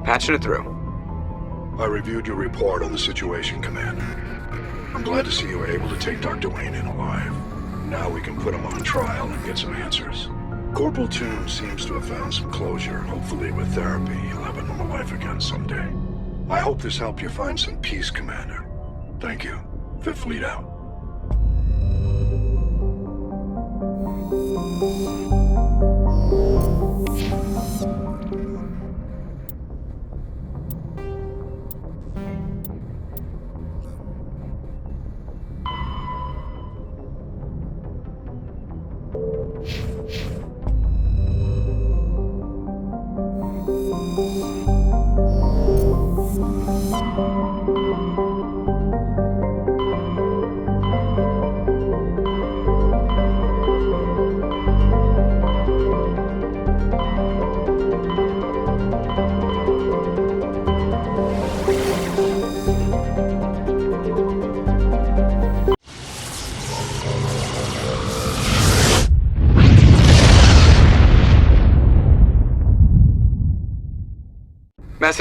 Patching it through. I reviewed your report on the situation, Commander. I'm glad to see you were able to take Dr. Wayne in alive. Now we can put him on trial and get some answers. Corporal Toombs seems to have found some closure. Hopefully with therapy, he'll have a normal life again someday. I hope this helped you find some peace, Commander. Thank you. 5th Fleet out.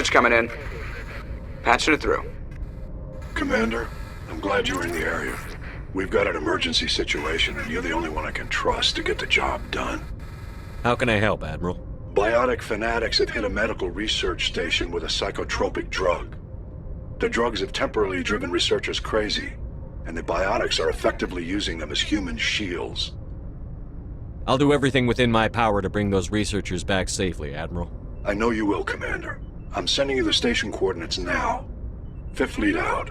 message coming in. Patched it through. Commander, I'm glad you're in the area. We've got an emergency situation, and you're the only one I can trust to get the job done. How can I help, Admiral? Biotic fanatics have hit a medical research station with a psychotropic drug. The drugs have temporarily driven researchers crazy, and the biotics are effectively using them as human shields. I'll do everything within my power to bring those researchers back safely, Admiral. I know you will, Commander. I'm sending you the station coordinates now. Fifth Fleet out.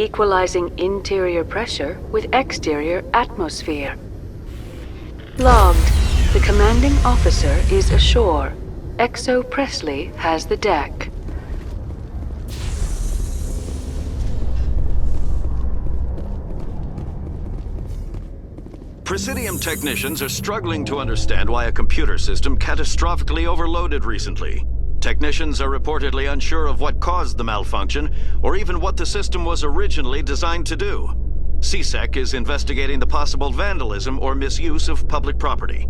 Equalizing interior pressure with exterior atmosphere. Logged. The commanding officer is ashore. Exo Presley has the deck. Presidium technicians are struggling to understand why a computer system catastrophically overloaded recently. Technicians are reportedly unsure of what caused the malfunction, or even what the system was originally designed to do. CSEC is investigating the possible vandalism or misuse of public property.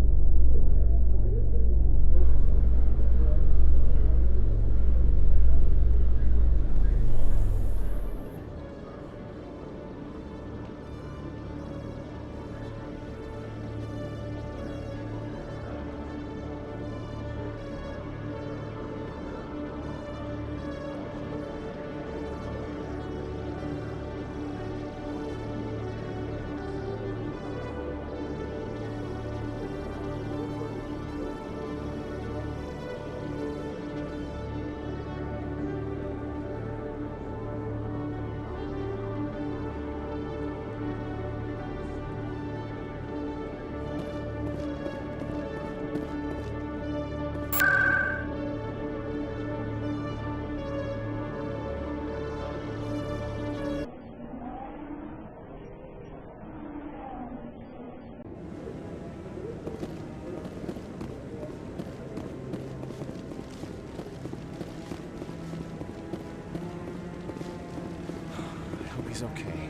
he's okay.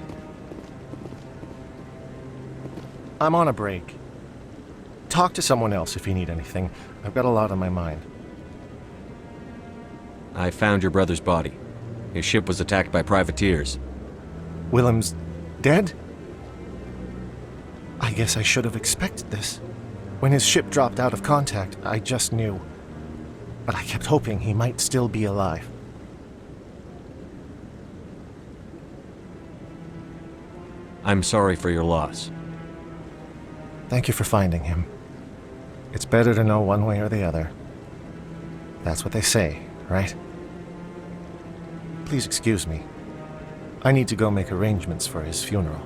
I'm on a break. Talk to someone else if you need anything. I've got a lot on my mind. I found your brother's body. His ship was attacked by privateers. Willem's dead? I guess I should have expected this. When his ship dropped out of contact, I just knew. But I kept hoping he might still be alive. I'm sorry for your loss. Thank you for finding him. It's better to know one way or the other. That's what they say, right? Please excuse me. I need to go make arrangements for his funeral.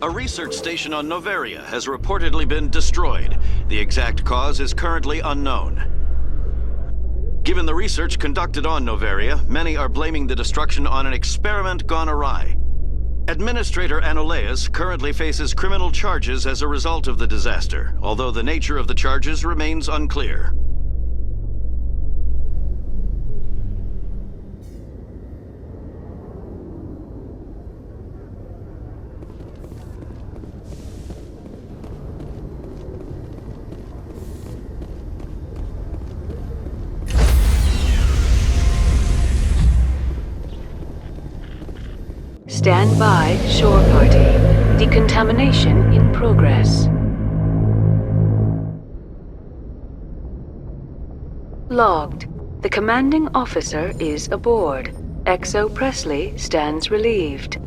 A research station on Noveria has reportedly been destroyed. The exact cause is currently unknown. Given the research conducted on Noveria, many are blaming the destruction on an experiment gone awry. Administrator Anoleus currently faces criminal charges as a result of the disaster, although the nature of the charges remains unclear. Stand by, shore party. Decontamination in progress. Logged. The commanding officer is aboard. XO Presley stands relieved.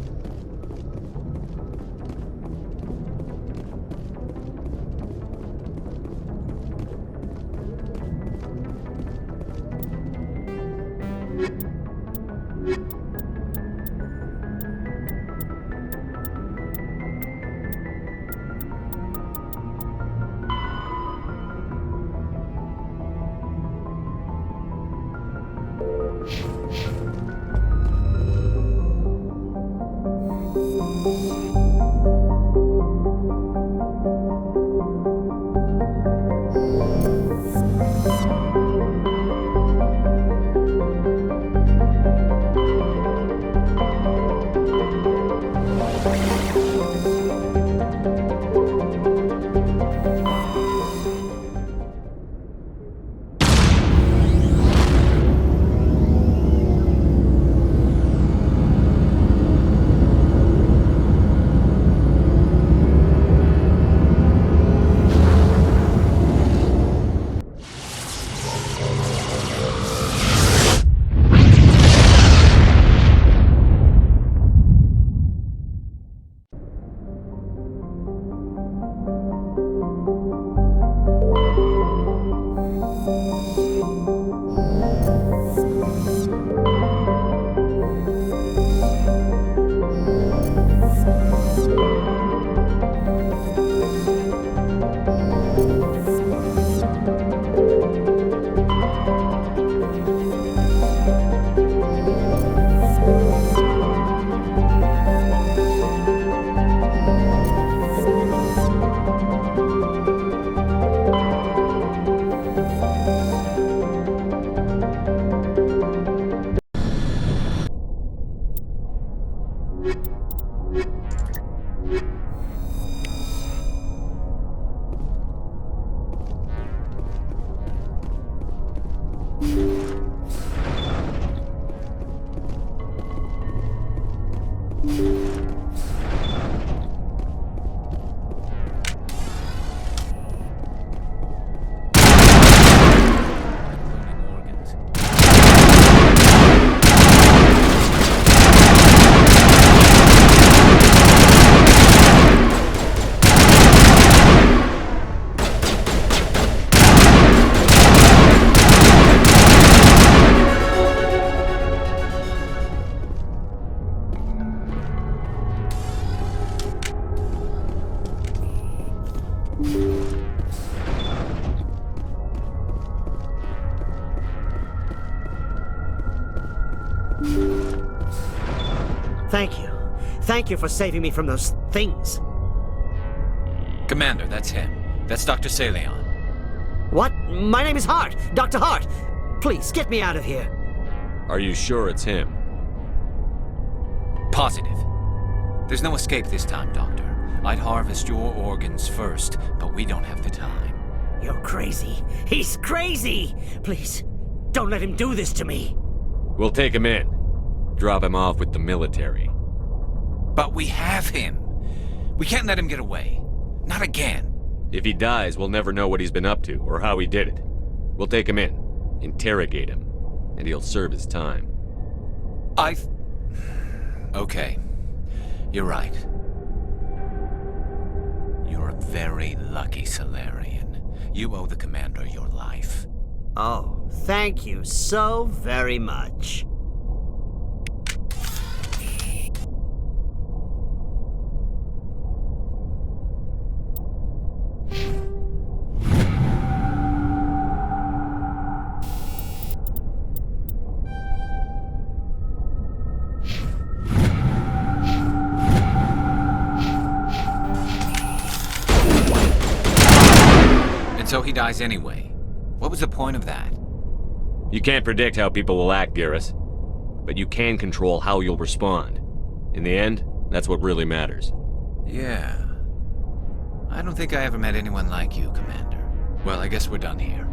Thank you. Thank you for saving me from those things. Commander, that's him. That's Dr. Saleon. What? My name is Hart. Dr. Hart. Please, get me out of here. Are you sure it's him? Positive. There's no escape this time, Doctor. I'd harvest your organs first, but we don't have the time. You're crazy. He's crazy! Please, don't let him do this to me. We'll take him in. Drop him off with the military. But we have him. We can't let him get away. Not again. If he dies, we'll never know what he's been up to or how he did it. We'll take him in, interrogate him, and he'll serve his time. Okay. You're right. You're a very lucky Solarian. You owe the Commander your life. Oh, thank you so very much. So he dies anyway. What was the point of that? You can't predict how people will act, Garrus. But you can control how you'll respond. In the end, that's what really matters. Yeah. I don't think I ever met anyone like you, Commander. Well, I guess we're done here.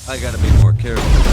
I gotta be more careful.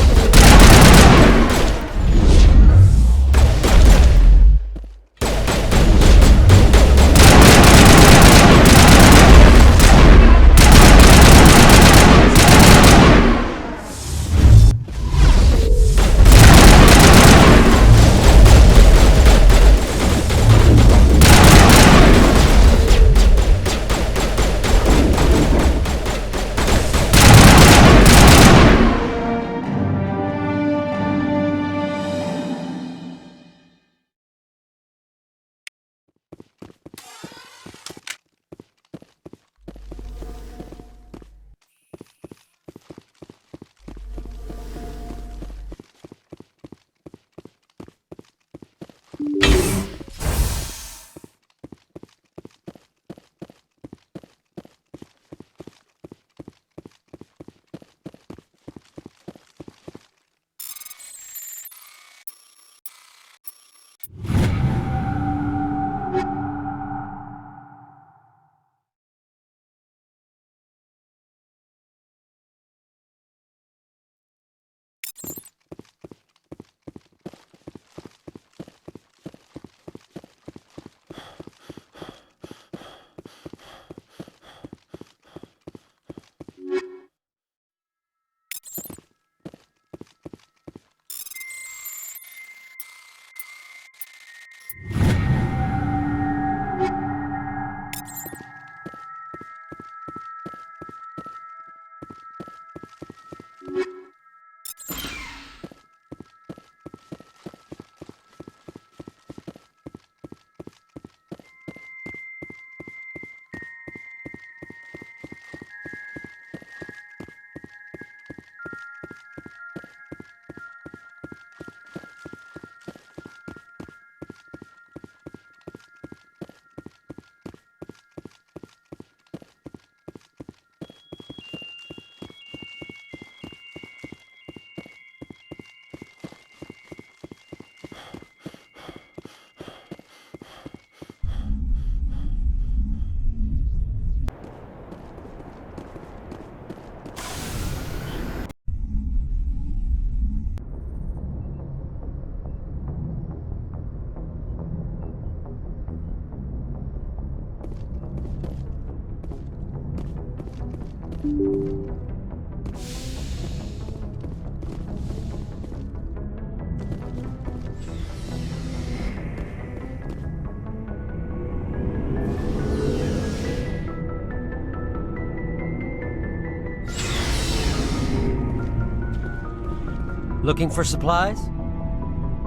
Looking for supplies?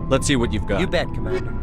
Let's see what you've got. You bet, Commander.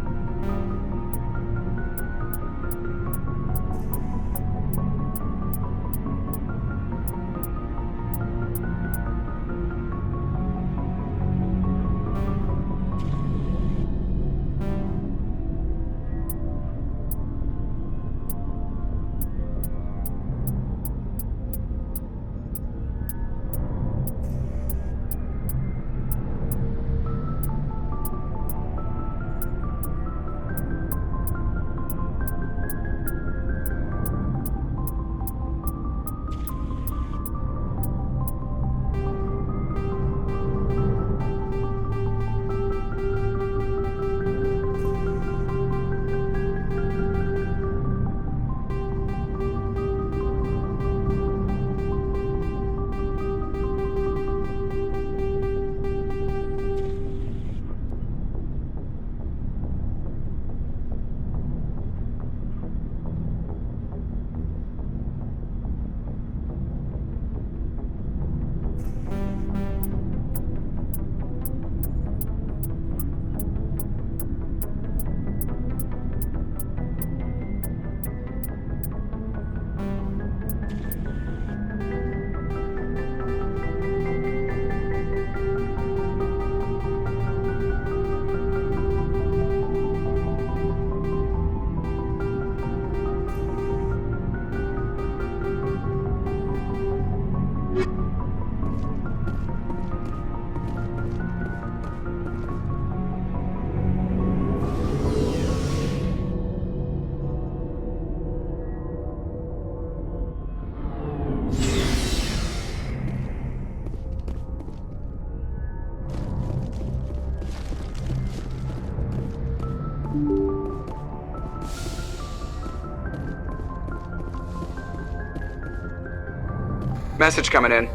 Message coming in.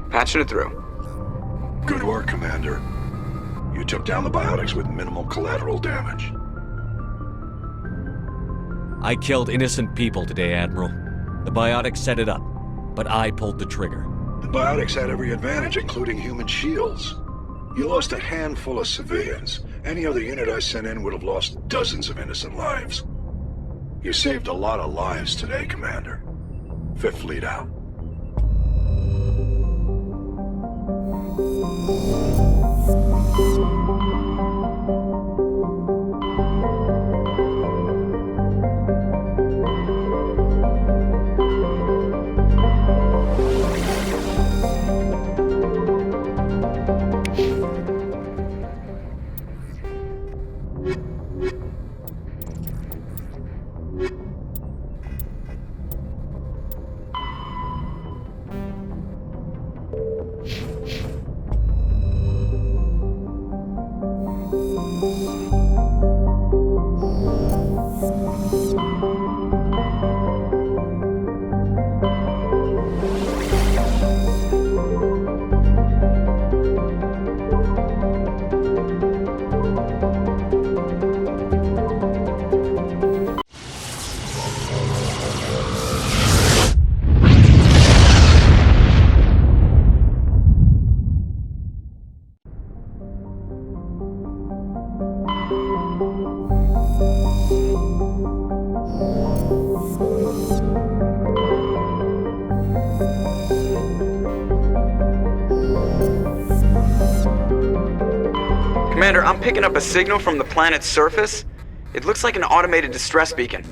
Patching it through. Good work, Commander. You took down the biotics with minimal collateral damage. I killed innocent people today, Admiral. The biotics set it up, but I pulled the trigger. The biotics had every advantage, including human shields. You lost a handful of civilians. Any other unit I sent in would have lost dozens of innocent lives. You saved a lot of lives today, Commander. Fifth Fleet out. Commander, I'm picking up a signal from the planet's surface. It looks like an automated distress beacon.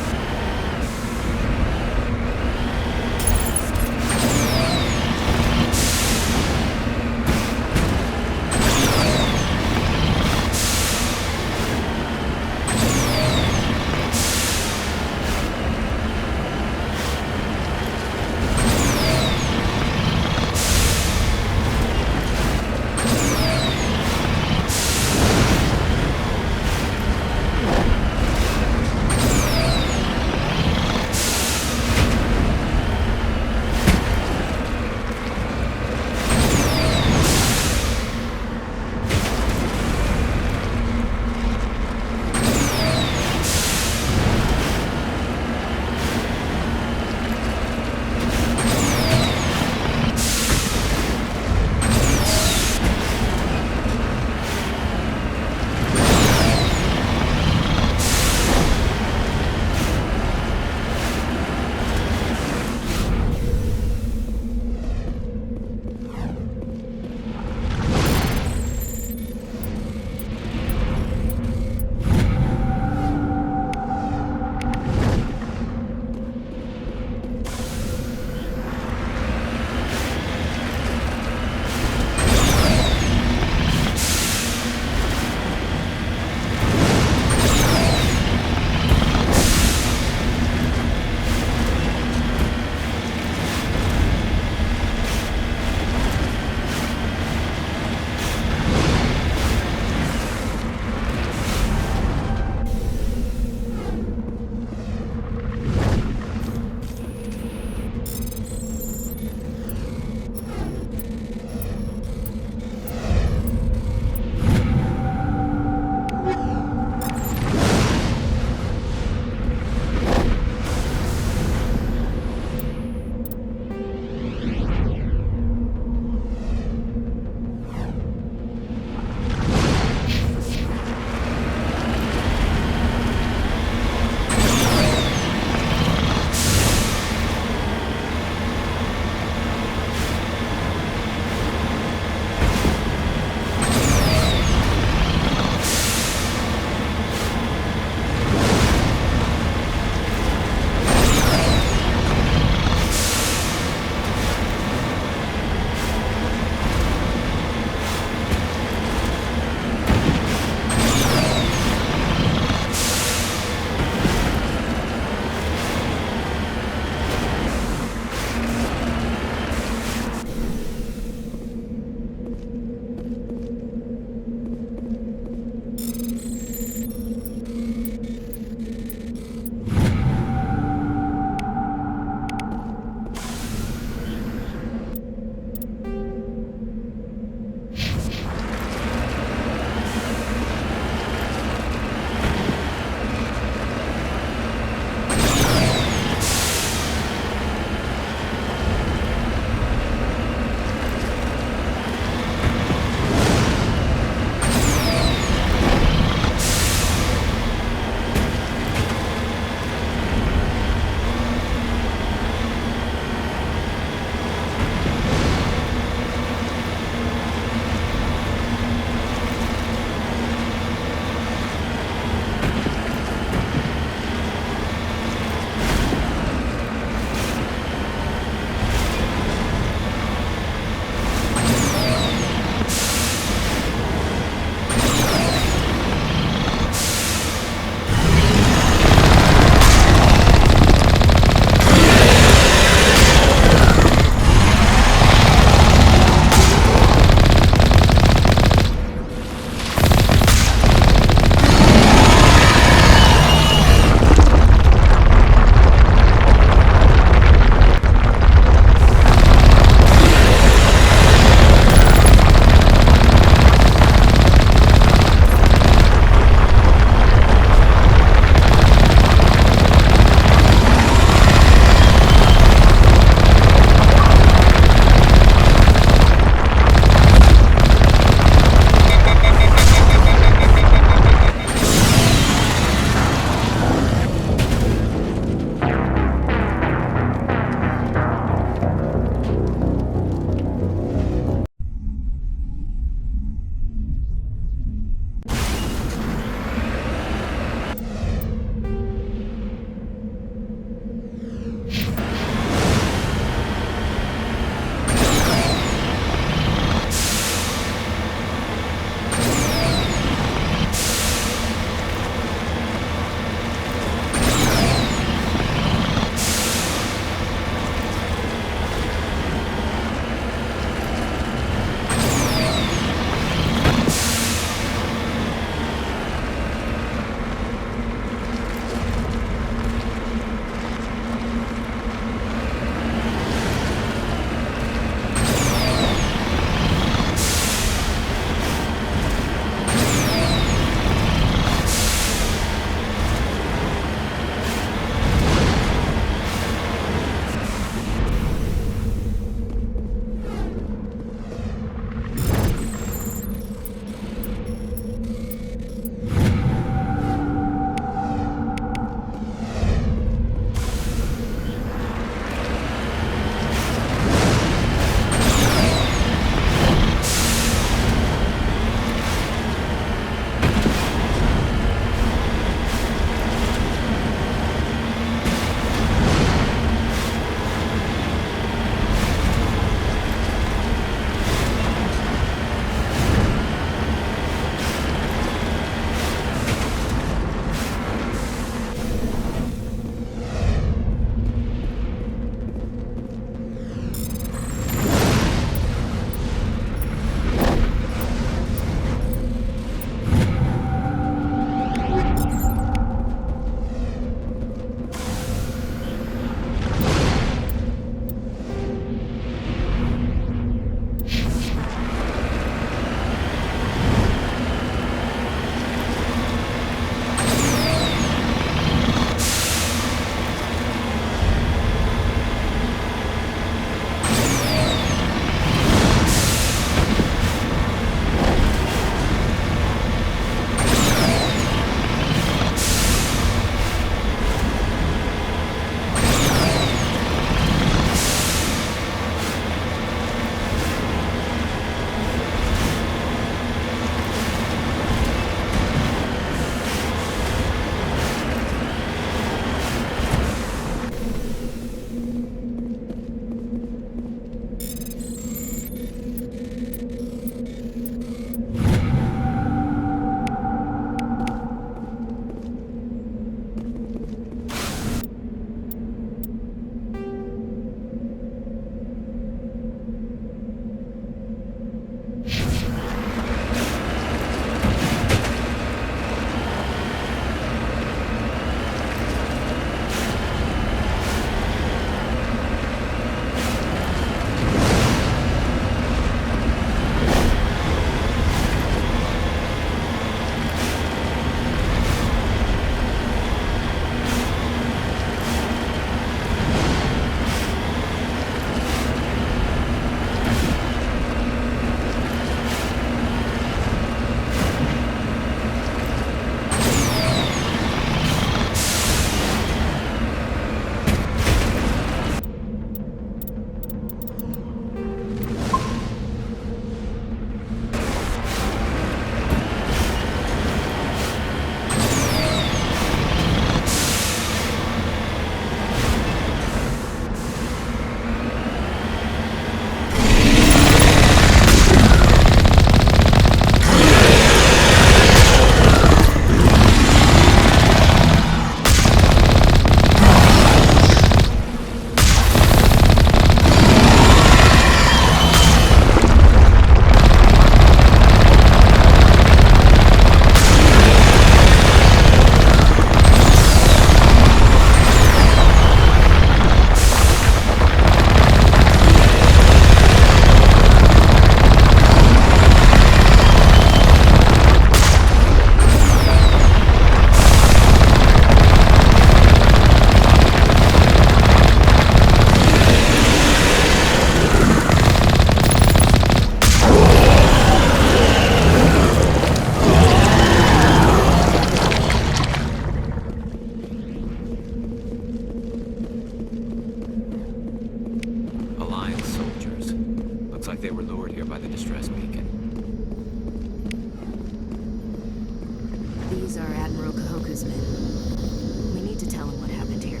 General Kahoku's men. We need to tell him what happened here.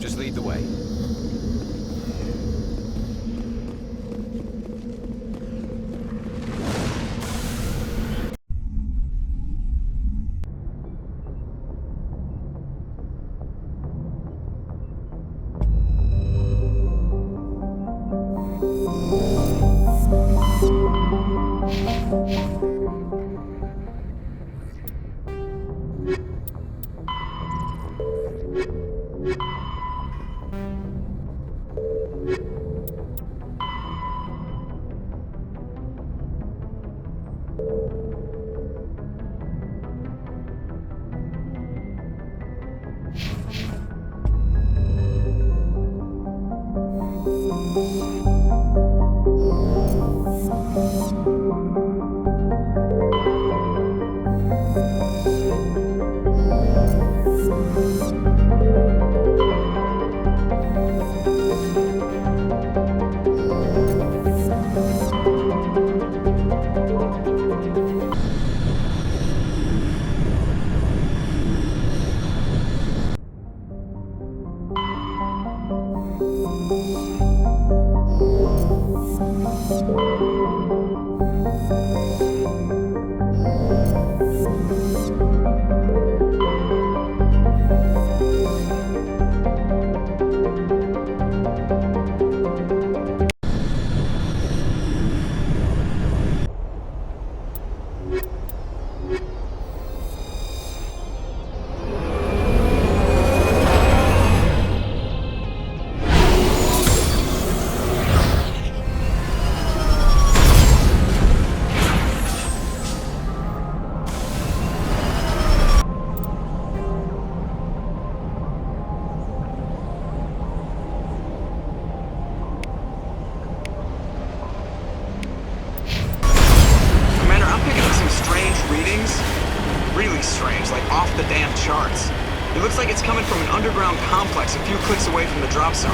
Just lead the way. Really strange, like off the damn charts. It looks like it's coming from an underground complex a few clicks away from the drop zone.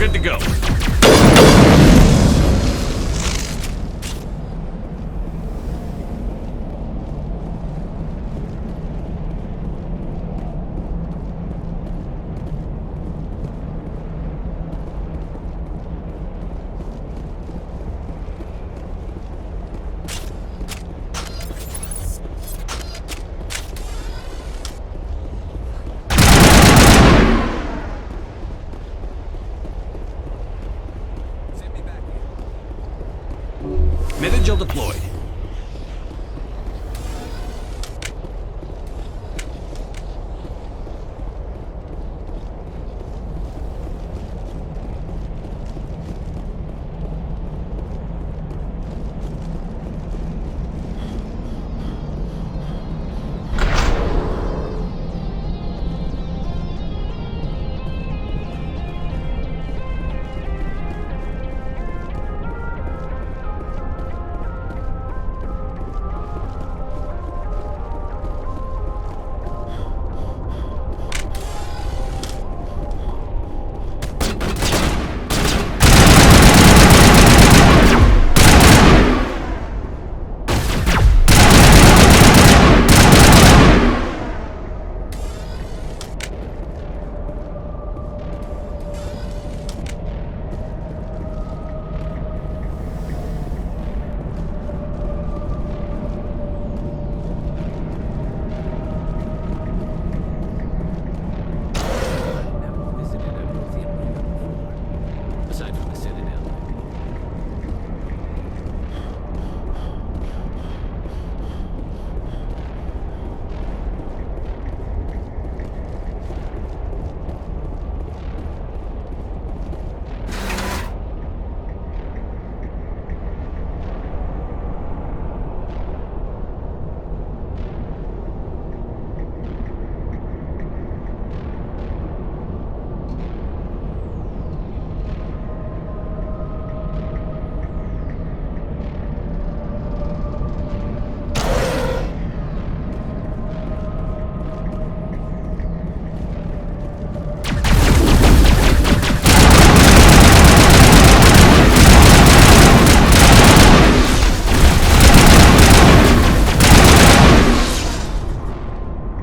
good to go. Methagel deployed.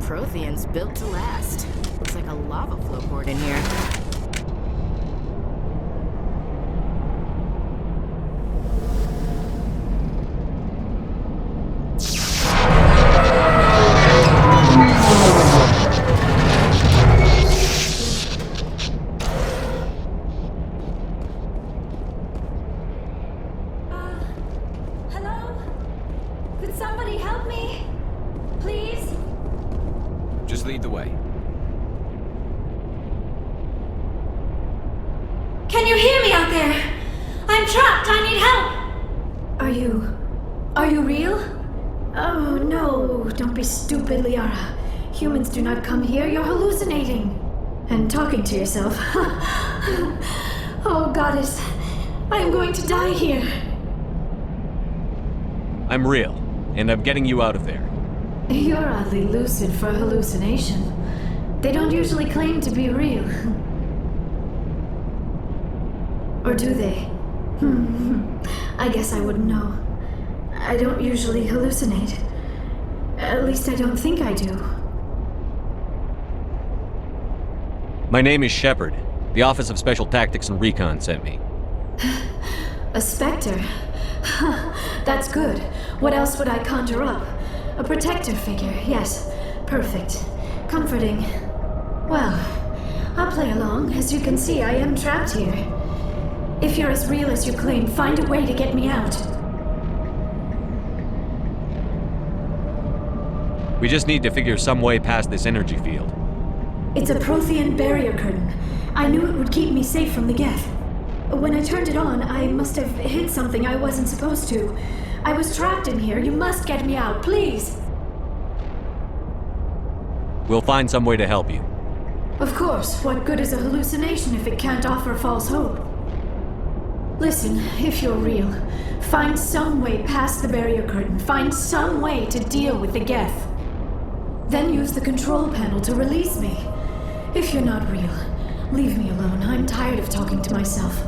Prothean's built to last. Looks like a lava flow board in here. Hello? Could somebody help me? Please? Just lead the way. Can you hear me out there? I'm trapped. I need help. Are you real? Oh no, don't be stupid, Liara. Humans do not come here. You're hallucinating. And talking to yourself. Oh, goddess. I am going to die here. I'm real, and I'm getting you out of there. You're oddly lucid for a hallucination. They don't usually claim to be real. Or do they? I guess I wouldn't know. I don't usually hallucinate. At least I don't think I do. My name is Shepard. The Office of Special Tactics and Recon sent me. A specter? That's good. What else would I conjure up? A protector figure, yes. Perfect. Comforting. Well, I'll play along. As you can see, I am trapped here. If you're as real as you claim, find a way to get me out. We just need to figure some way past this energy field. It's a Prothean barrier curtain. I knew it would keep me safe from the Geth. When I turned it on, I must have hit something I wasn't supposed to. I was trapped in here. You must get me out, please. We'll find some way to help you. Of course. What good is a hallucination if it can't offer false hope? Listen, if you're real, find some way past the barrier curtain. Find some way to deal with the Geth. Then use the control panel to release me. If you're not real, Leave me alone. I'm tired of talking to myself.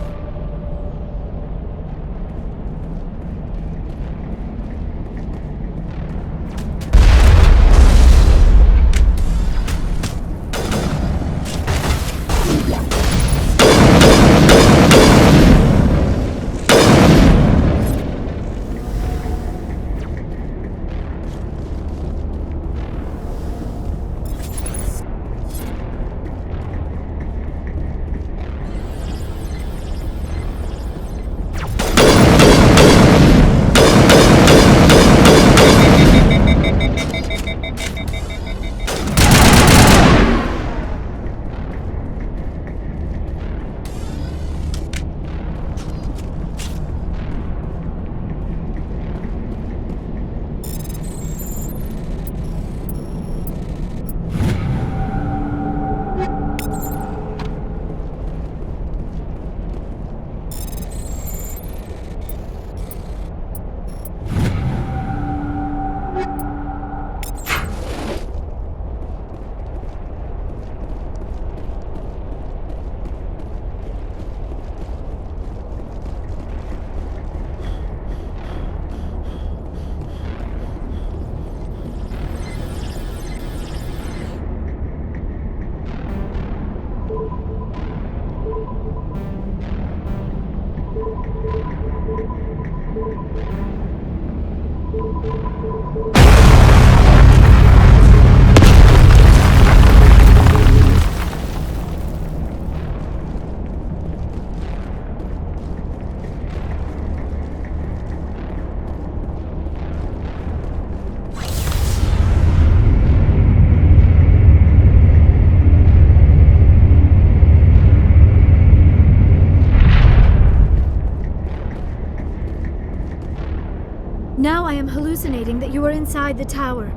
Now I am hallucinating that you are inside the tower.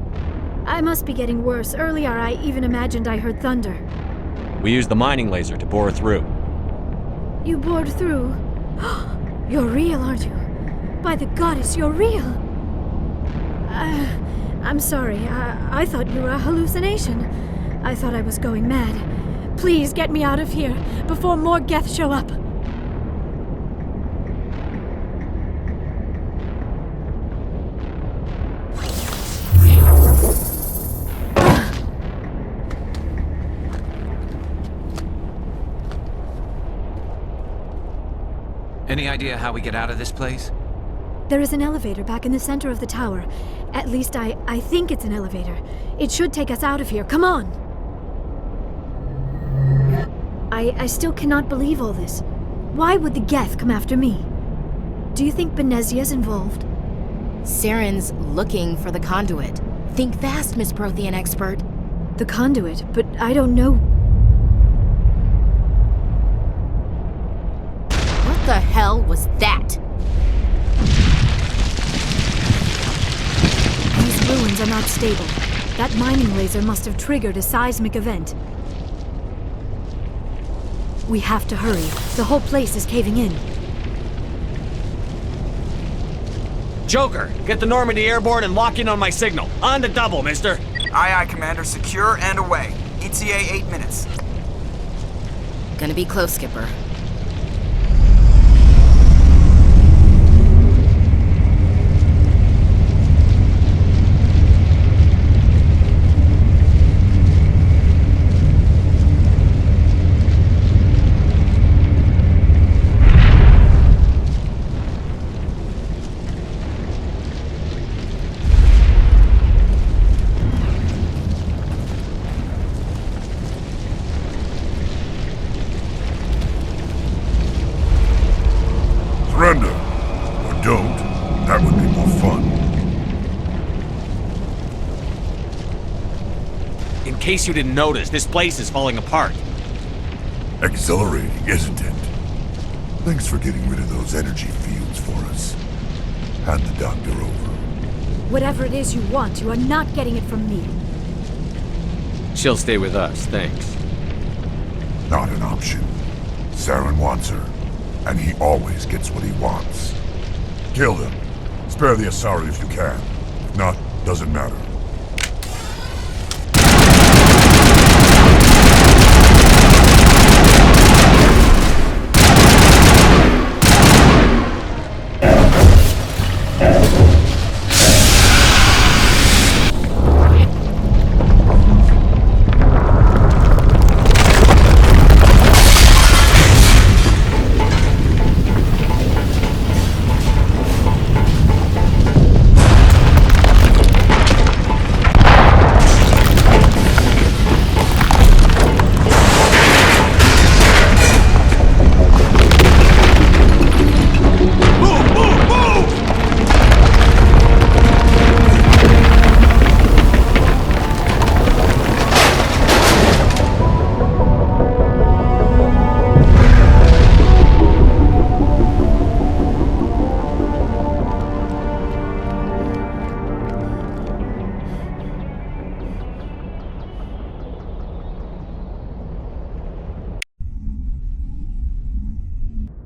I must be getting worse. Earlier I even imagined I heard thunder. We used the mining laser to bore through. You bored through? You're real, aren't you? By the goddess, you're real! I'm sorry. I thought you were a hallucination. I thought I was going mad. Please get me out of here before more Geth show up. Any idea how we get out of this place? There is an elevator back in the center of the tower. At least I think it's an elevator. It should take us out of here. Come on! I still cannot believe all this. Why would the Geth come after me? Do you think Benezia's involved? Saren's looking for the conduit. Think fast, Miss Prothean expert. The conduit? But I don't know. What the hell was that? These ruins are not stable. That mining laser must have triggered a seismic event. We have to hurry. The whole place is caving in. Joker, get the Normandy airborne and lock in on my signal. On the double, mister. Aye, aye, Commander. Secure and away. ETA 8 minutes. Gonna be close, Skipper. Surrender. Or don't. That would be more fun. In case you didn't notice, this place is falling apart. Exhilarating, isn't it? Thanks for getting rid of those energy fields for us. Hand the doctor over. Whatever it is you want, you are not getting it from me. She'll stay with us, thanks. Not an option. Saren wants her, and he always gets what he wants. Kill them. Spare the Asari if you can. If not, doesn't matter.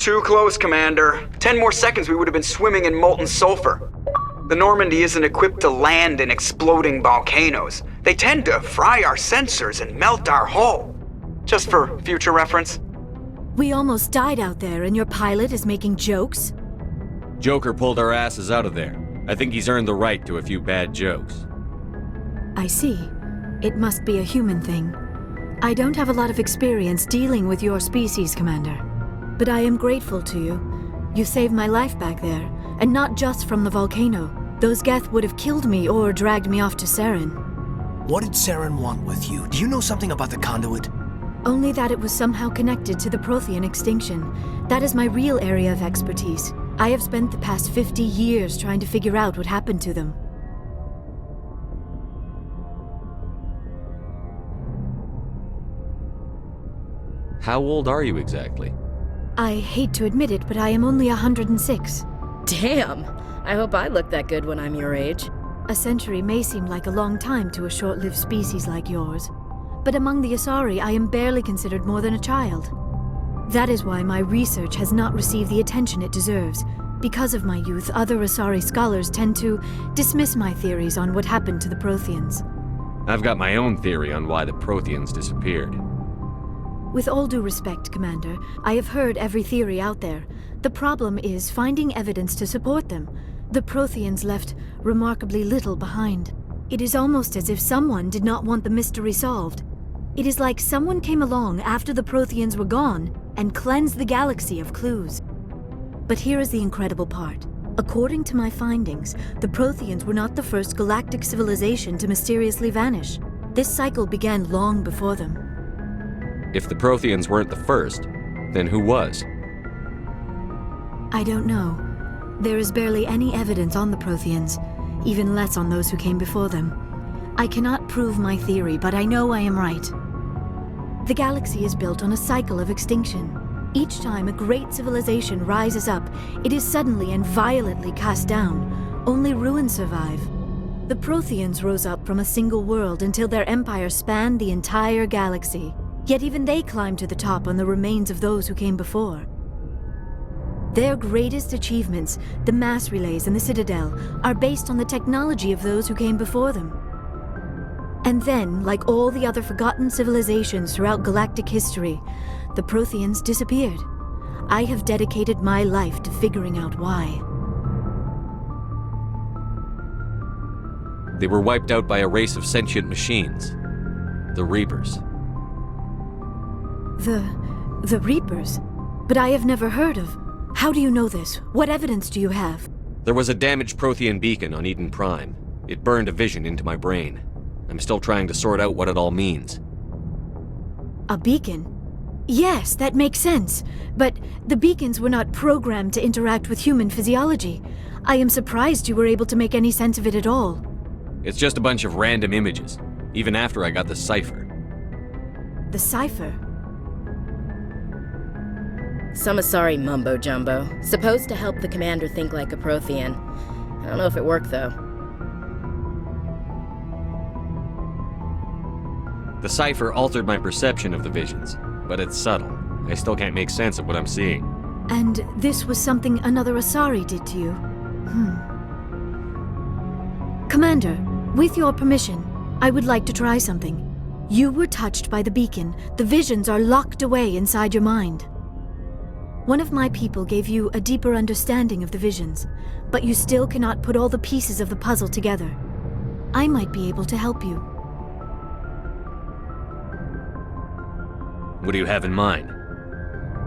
Too close, Commander. 10 more seconds we would have been swimming in molten sulfur. The Normandy isn't equipped to land in exploding volcanoes. They tend to fry our sensors and melt our hull. Just for future reference. We almost died out there, and your pilot is making jokes? Joker pulled our asses out of there. I think he's earned the right to a few bad jokes. I see. It must be a human thing. I don't have a lot of experience dealing with your species, Commander. But I am grateful to you. You saved my life back there, and not just from the volcano. Those Geth would have killed me or dragged me off to Saren. What did Saren want with you? Do you know something about the conduit? Only that it was somehow connected to the Prothean extinction. That is my real area of expertise. I have spent the past 50 years trying to figure out what happened to them. How old are you exactly? I hate to admit it, but I am only 106. Damn! I hope I look that good when I'm your age. A century may seem like a long time to a short-lived species like yours, but among the Asari, I am barely considered more than a child. That is why my research has not received the attention it deserves. Because of my youth, other Asari scholars tend to dismiss my theories on what happened to the Protheans. I've got my own theory on why the Protheans disappeared. With all due respect, Commander, I have heard every theory out there. The problem is finding evidence to support them. The Protheans left remarkably little behind. It is almost as if someone did not want the mystery solved. It is like someone came along after the Protheans were gone and cleansed the galaxy of clues. But here is the incredible part. According to my findings, the Protheans were not the first galactic civilization to mysteriously vanish. This cycle began long before them. If the Protheans weren't the first, then who was? I don't know. There is barely any evidence on the Protheans, even less on those who came before them. I cannot prove my theory, but I know I am right. The galaxy is built on a cycle of extinction. Each time a great civilization rises up, it is suddenly and violently cast down. Only ruins survive. The Protheans rose up from a single world until their empire spanned the entire galaxy. Yet even they climbed to the top on the remains of those who came before. Their greatest achievements, the mass relays and the Citadel, are based on the technology of those who came before them. And then, like all the other forgotten civilizations throughout galactic history, the Protheans disappeared. I have dedicated my life to figuring out why. They were wiped out by a race of sentient machines. The Reapers. The Reapers? But I have never heard of. How do you know this? What evidence do you have? There was a damaged Prothean beacon on Eden Prime. It burned a vision into my brain. I'm still trying to sort out what it all means. A beacon? Yes, that makes sense. But the beacons were not programmed to interact with human physiology. I am surprised you were able to make any sense of it at all. It's just a bunch of random images, even after I got the cipher. The cipher? Some Asari mumbo-jumbo, supposed to help the commander think like a Prothean. I don't know if it worked, though. The cipher altered my perception of the visions, but it's subtle. I still can't make sense of what I'm seeing. And this was something another Asari did to you? Commander, with your permission, I would like to try something. You were touched by the beacon. The visions are locked away inside your mind. One of my people gave you a deeper understanding of the visions, but you still cannot put all the pieces of the puzzle together. I might be able to help you. What do you have in mind?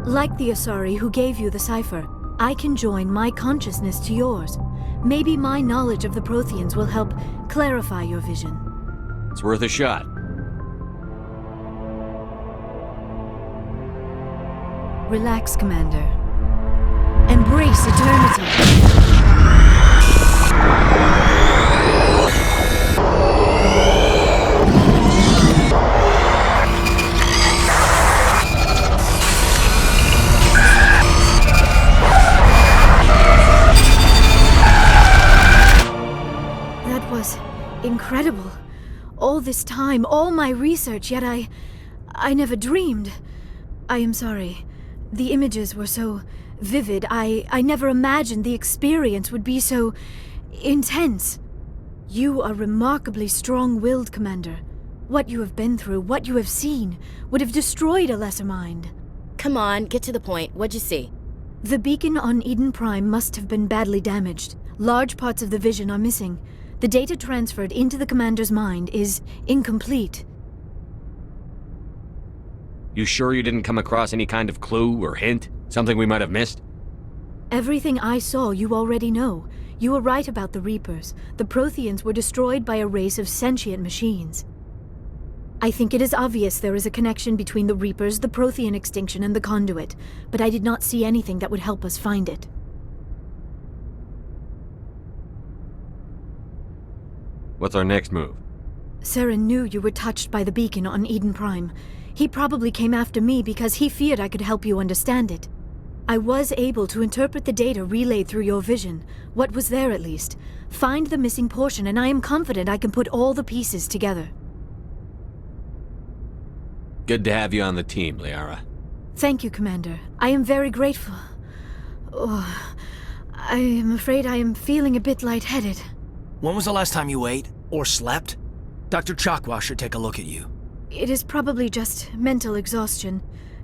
Like the Asari who gave you the cipher, I can join my consciousness to yours. Maybe my knowledge of the Protheans will help clarify your vision. It's worth a shot. Relax, Commander. Embrace eternity. That was incredible. All this time, all my research, yet I never dreamed. I am sorry. The images were so vivid. I never imagined the experience would be so intense. You are remarkably strong-willed, Commander. What you have been through, what you have seen, would have destroyed a lesser mind. Come on, get to the point. What'd you see? The beacon on Eden Prime must have been badly damaged. Large parts of the vision are missing. The data transferred into the Commander's mind is incomplete. You sure you didn't come across any kind of clue or hint? Something we might have missed? Everything I saw you already know. You were right about the Reapers. The Protheans were destroyed by a race of sentient machines. I think it is obvious there is a connection between the Reapers, the Prothean extinction, and the Conduit, but I did not see anything that would help us find it. What's our next move? Saren knew you were touched by the beacon on Eden Prime. He probably came after me because he feared I could help you understand it. I was able to interpret the data relayed through your vision, what was there at least, find the missing portion, and I am confident I can put all the pieces together. Good to have you on the team, Liara. Thank you, Commander. I am very grateful. Oh, I am afraid I am feeling a bit lightheaded. When was the last time you ate or slept? Dr. Chakwa should take a look at you. It is probably just mental exhaustion,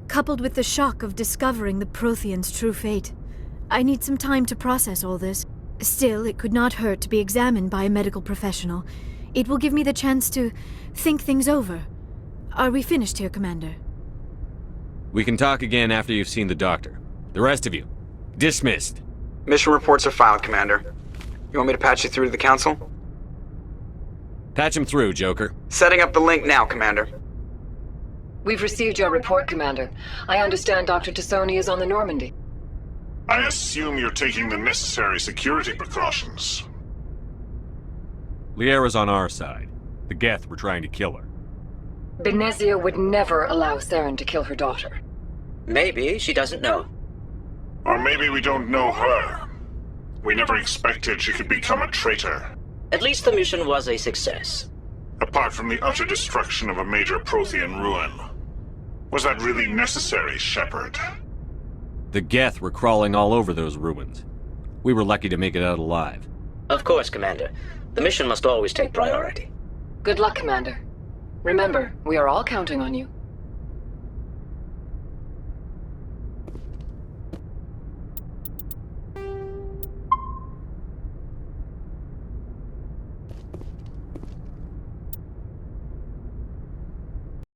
coupled with the shock of discovering the Protheans' true fate. I need some time to process all this. Still, it could not hurt to be examined by a medical professional. It will give me the chance to think things over. Are we finished here, Commander? We can talk again after you've seen the doctor. The rest of you, dismissed. Mission reports are filed, Commander. You want me to patch you through to the Council? Patch him through, Joker. Setting up the link now, Commander. We've received your report, Commander. I understand Dr. Tassoni is on the Normandy. I assume you're taking the necessary security precautions. Liara's on our side. The Geth were trying to kill her. Benezia would never allow Saren to kill her daughter. Maybe she doesn't know. Or maybe we don't know her. We never expected she could become a traitor. At least the mission was a success. Apart from the utter destruction of a major Prothean ruin. Was that really necessary, Shepard? The Geth were crawling all over those ruins. We were lucky to make it out alive. Of course, Commander. The mission must always take priority. Good luck, Commander. Remember, we are all counting on you.